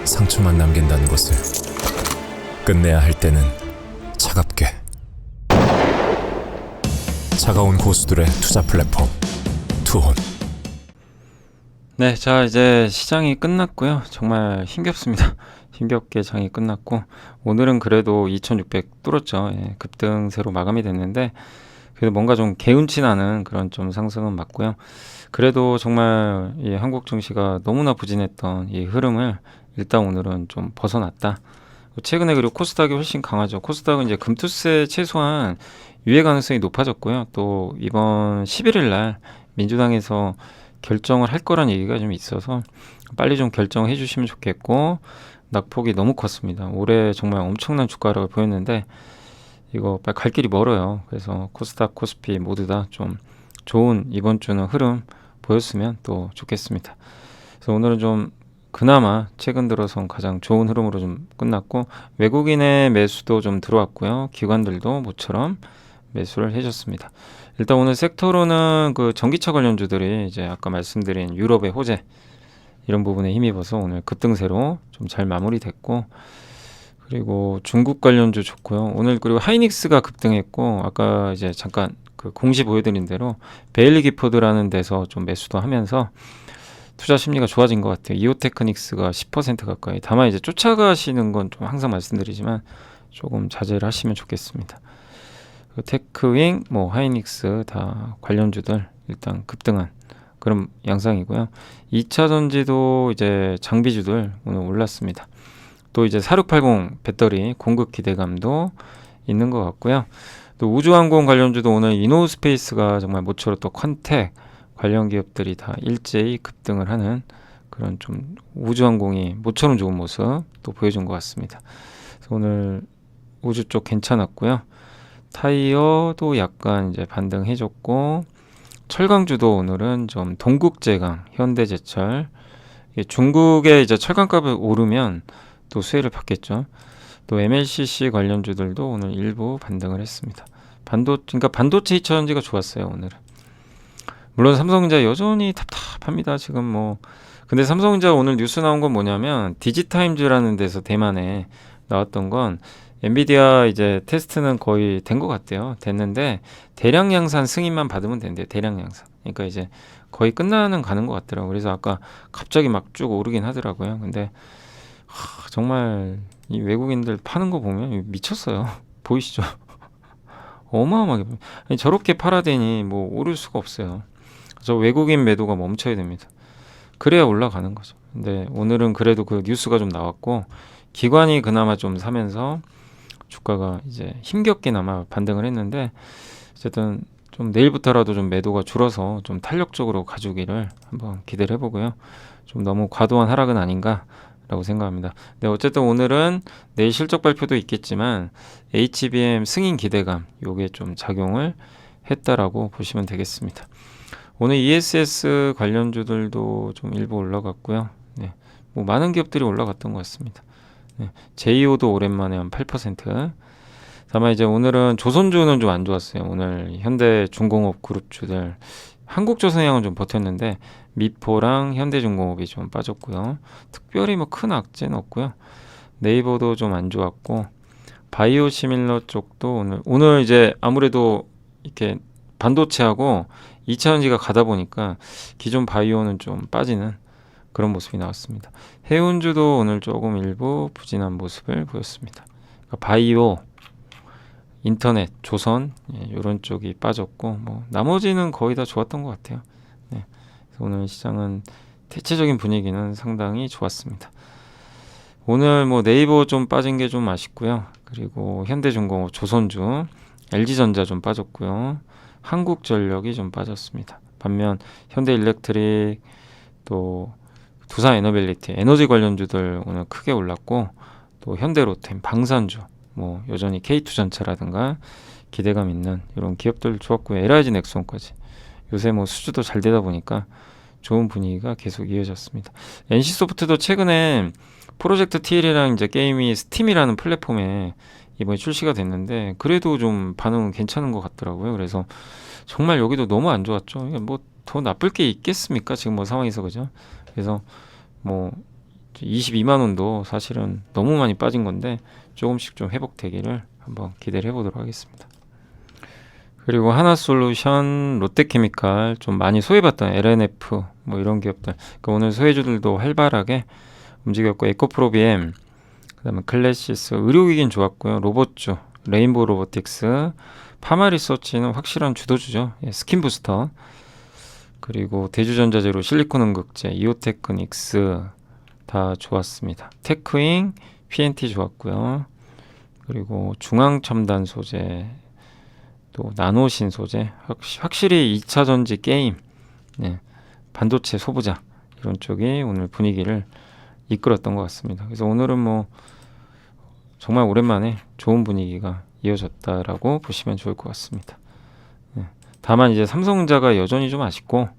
[SPEAKER 2] 상처만 남긴다는 것을. 끝내야 할 때는 차갑게. 차가운 고수들의 투자 플랫폼 투혼.
[SPEAKER 3] 네, 자 이제 시장이 끝났고요. 정말 힘겹습니다. 힘겹게 장이 끝났고 오늘은 그래도 2600 뚫었죠. 예, 급등세로 마감이 됐는데 그래도 뭔가 좀 개운치 않은 그런 좀 상승은 맞고요. 그래도 정말 이 한국 증시가 너무나 부진했던 이 흐름을 일단 오늘은 좀 벗어났다. 최근에 그리고 코스닥이 훨씬 강하죠. 코스닥은 이제 금투세 최소한 유예 가능성이 높아졌고요. 또 이번 11일 날 민주당에서 결정을 할 거란 얘기가 좀 있어서 빨리 좀 결정해 주시면 좋겠고, 낙폭이 너무 컸습니다. 올해 정말 엄청난 주가 하락을 보였는데 이거 빨리 갈 길이 멀어요. 그래서 코스닥, 코스피 모두 다 좀 좋은 이번 주는 흐름 보였으면 또 좋겠습니다. 그래서 오늘은 좀 그나마 최근 들어선 가장 좋은 흐름으로 좀 끝났고, 외국인의 매수도 좀 들어왔고요. 기관들도 모처럼 매수를 해줬습니다. 일단 오늘 섹터로는 그 전기차 관련주들이 이제 아까 말씀드린 유럽의 호재 이런 부분에 힘입어서 오늘 급등세로 좀 잘 마무리됐고, 그리고 중국 관련주 좋고요. 오늘 그리고 하이닉스가 급등했고, 아까 이제 잠깐 그 공시 보여드린 대로 베일리 기포드라는 데서 좀 매수도 하면서 투자 심리가 좋아진 것 같아요. 이오테크닉스가 10% 가까이. 다만 이제 쫓아가시는 건 좀 항상 말씀드리지만 조금 자제를 하시면 좋겠습니다. 그 테크윙, 뭐 하이닉스 다 관련주들 일단 급등한 그런 양상이고요. 2차 전지도 이제 장비주들 오늘 올랐습니다. 또 이제 4680 배터리 공급 기대감도 있는 것 같고요. 또 우주항공 관련주도 오늘 이노스페이스가 정말 모처럼 또 컨택 관련 기업들이 다 일제히 급등을 하는 그런 좀 우주항공이 모처럼 좋은 모습 또 보여준 것 같습니다. 그래서 오늘 우주 쪽 괜찮았고요. 타이어도 약간 이제 반등해줬고, 철강주도 오늘은 좀 동국제강, 현대제철, 중국의 이제 철강값이 오르면 또 수혜를 받겠죠. 또 MLCC 관련주들도 오늘 일부 반등을 했습니다. 그러니까 반도체 2차 전지가 좋았어요 오늘은. 물론 삼성전자 여전히 답답합니다 지금 뭐. 근데 삼성전자 오늘 뉴스 나온 건 뭐냐면 디지타임즈라는 데서 대만에 나왔던 건 엔비디아 이제 테스트는 거의 된 것 같대요. 됐는데 대량 양산 승인만 받으면 된대요. 대량 양산. 그러니까 이제 거의 가는 것 같더라고요. 그래서 아까 갑자기 막 쭉 오르긴 하더라고요. 근데 정말 이 외국인들 파는 거 보면 미쳤어요. 보이시죠? 어마어마하게. 아니, 저렇게 팔아대니 뭐 오를 수가 없어요. 저 외국인 매도가 멈춰야 됩니다. 그래야 올라가는 거죠. 근데 오늘은 그래도 그 뉴스가 좀 나왔고 기관이 그나마 좀 사면서 주가가 이제 힘겹게나마 반등을 했는데, 어쨌든 좀 내일부터라도 좀 매도가 줄어서 좀 탄력적으로 가주기를 한번 기대를 해보고요. 좀 너무 과도한 하락은 아닌가라고 생각합니다. 네, 어쨌든 오늘은 내일 실적 발표도 있겠지만 HBM 승인 기대감 요게 좀 작용을 했다라고 보시면 되겠습니다. 오늘 ESS 관련주들도 좀 일부 올라갔고요. 네, 뭐 많은 기업들이 올라갔던 것 같습니다. 네, JO도 오랜만에 한 8%. 다만 이제 오늘은 조선주는 좀 안 좋았어요. 오늘 현대중공업 그룹주들 한국조선해양은 좀 버텼는데 미포랑 현대중공업이 좀 빠졌고요. 특별히 뭐 큰 악재는 없고요. 네이버도 좀 안 좋았고 바이오 시밀러 쪽도 오늘 이제 아무래도 이렇게 반도체하고 2차전지가 가다 보니까 기존 바이오는 좀 빠지는 그런 모습이 나왔습니다. 해운주도 오늘 조금 일부 부진한 모습을 보였습니다. 그러니까 바이오, 인터넷, 조선 이런 쪽이 빠졌고 뭐 나머지는 거의 다 좋았던 것 같아요. 네, 그래서 오늘 시장은 대체적인 분위기는 상당히 좋았습니다. 오늘 뭐 네이버 좀 빠진 게 좀 아쉽고요. 그리고 현대중공업, 조선주, LG전자 좀 빠졌고요. 한국전력이 좀 빠졌습니다. 반면 현대일렉트릭 또 두산에너빌리티, 에너지 관련주들 오늘 크게 올랐고 또 현대로템, 방산주 뭐 여전히 K2전차라든가 기대감 있는 이런 기업들 좋았고요. LIG 넥슨까지 요새 뭐 수주도 잘 되다 보니까 좋은 분위기가 계속 이어졌습니다. NC소프트도 최근에 프로젝트 TL이랑 이제 게임이 스팀이라는 플랫폼에 이번에 출시가 됐는데 그래도 좀 반응은 괜찮은 것 같더라고요. 그래서 정말 여기도 너무 안 좋았죠. 뭐 더 나쁠 게 있겠습니까? 지금 뭐 상황에서 그죠? 그래서 뭐 22만 원도 사실은 너무 많이 빠진 건데 조금씩 좀 회복되기를 한번 기대를 해보도록 하겠습니다. 그리고 하나솔루션, 롯데케미칼 좀 많이 소외받던 LNF 뭐 이런 기업들 그러니까 오늘 소외주들도 활발하게 움직였고 에코프로비엠 그다음에 클래시스 의료기기는 좋았고요. 로봇주 레인보우 로보틱스 파마리서치는 확실한 주도주죠. 스킨부스터 그리고 대주전자재로 실리콘응급제 이오테크닉스 다 좋았습니다. 테크잉 PNT 좋았고요. 그리고 중앙첨단 소재 또 나노신 소재 확실히 2차전지 게임 반도체 소부자 이런 쪽이 오늘 분위기를 이끌었던 것 같습니다. 그래서 오늘은 뭐 정말 오랜만에 좋은 분위기가 이어졌다라고 보시면 좋을 것 같습니다. 다만 이제 삼성전자가 여전히 좀 아쉽고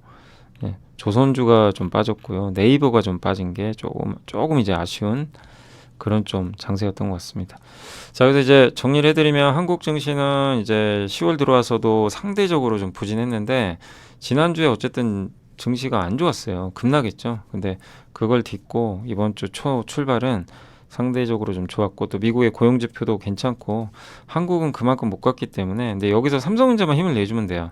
[SPEAKER 3] 조선주가 좀 빠졌고요. 네이버가 좀 빠진 게 조금 이제 아쉬운 그런 좀 장세였던 것 같습니다. 자, 그래서 이제 정리를 해드리면 한국 증시는 이제 10월 들어와서도 상대적으로 좀 부진했는데 지난주에 어쨌든 증시가 안 좋았어요. 급락했죠. 근데 그걸 딛고 이번 주 초 출발은 상대적으로 좀 좋았고 또 미국의 고용 지표도 괜찮고 한국은 그만큼 못 갔기 때문에 근데 여기서 삼성전자만 힘을 내주면 돼요.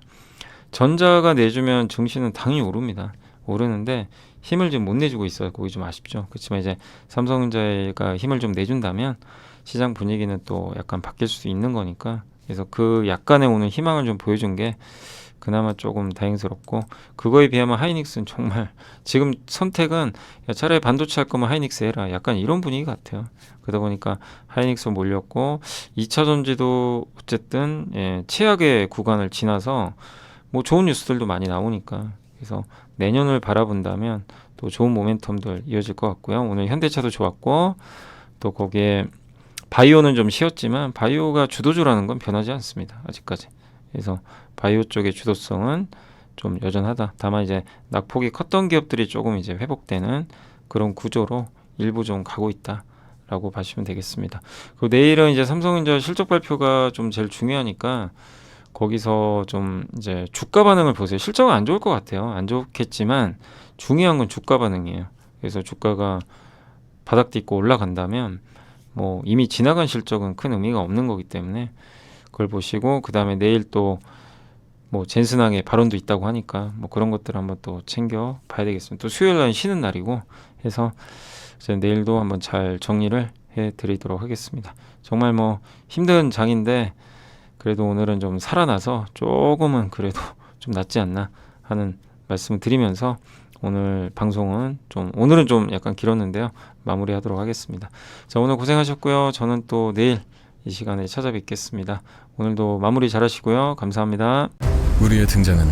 [SPEAKER 3] 전자가 내주면 증시는 당연히 오릅니다. 오르는데 힘을 좀 못 내주고 있어요. 그게 좀 아쉽죠. 그렇지만 이제 삼성전자가 힘을 좀 내준다면 시장 분위기는 또 약간 바뀔 수 있는 거니까 그래서 그 약간의 오늘 희망을 좀 보여준 게 그나마 조금 다행스럽고 그거에 비하면 하이닉스는 정말 지금 선택은 야, 차라리 반도체 할 거면 하이닉스 해라 약간 이런 분위기 같아요. 그러다 보니까 하이닉스 몰렸고 2차전지도 어쨌든 최악의 구간을 지나서 뭐 좋은 뉴스들도 많이 나오니까 그래서 내년을 바라본다면 또 좋은 모멘텀들 이어질 것 같고요. 오늘 현대차도 좋았고 또 거기에 바이오는 좀 쉬었지만 바이오가 주도주라는 건 변하지 않습니다. 아직까지. 그래서 바이오 쪽의 주도성은 좀 여전하다. 다만 이제 낙폭이 컸던 기업들이 조금 이제 회복되는 그런 구조로 일부 좀 가고 있다라고 봐주시면 되겠습니다. 그리고 내일은 이제 삼성전자 실적 발표가 좀 제일 중요하니까 거기서 좀 이제 주가 반응을 보세요. 실적은 안 좋을 것 같아요. 안 좋겠지만 중요한 건 주가 반응이에요. 그래서 주가가 바닥 딛고 올라간다면 뭐 이미 지나간 실적은 큰 의미가 없는 거기 때문에 그걸 보시고 그 다음에 내일 또 뭐 젠슨항의 발언도 있다고 하니까 뭐 그런 것들 한번 또 챙겨 봐야 되겠습니다. 또 수요일 날 쉬는 날이고 해서 이제 내일도 한번 잘 정리를 해드리도록 하겠습니다. 정말 뭐 힘든 장인데 그래도 오늘은 좀 살아나서 조금은 그래도 좀 낫지 않나 하는 말씀을 드리면서 오늘 방송은 오늘은 좀 약간 길었는데요. 마무리하도록 하겠습니다. 자, 오늘 고생하셨고요. 저는 또 내일 이 시간에 찾아뵙겠습니다. 오늘도 마무리 잘 하시고요. 감사합니다.
[SPEAKER 2] 우리의 등장은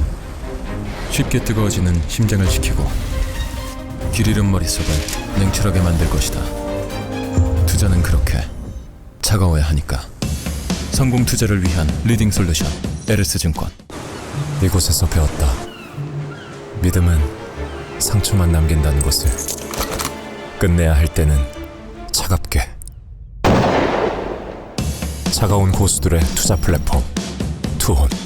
[SPEAKER 2] 쉽게 뜨거워지는 심장을 식히고 길 잃은 머릿속을 냉철하게 만들 것이다. 투자는 그렇게 차가워야 하니까. 성공 투자를 위한 리딩 솔루션 에르스증권. 이곳에서 배웠다. 믿음은 상처만 남긴다는 것을. 끝내야 할 때는 차갑게. 차가운 고수들의 투자 플랫폼 투혼.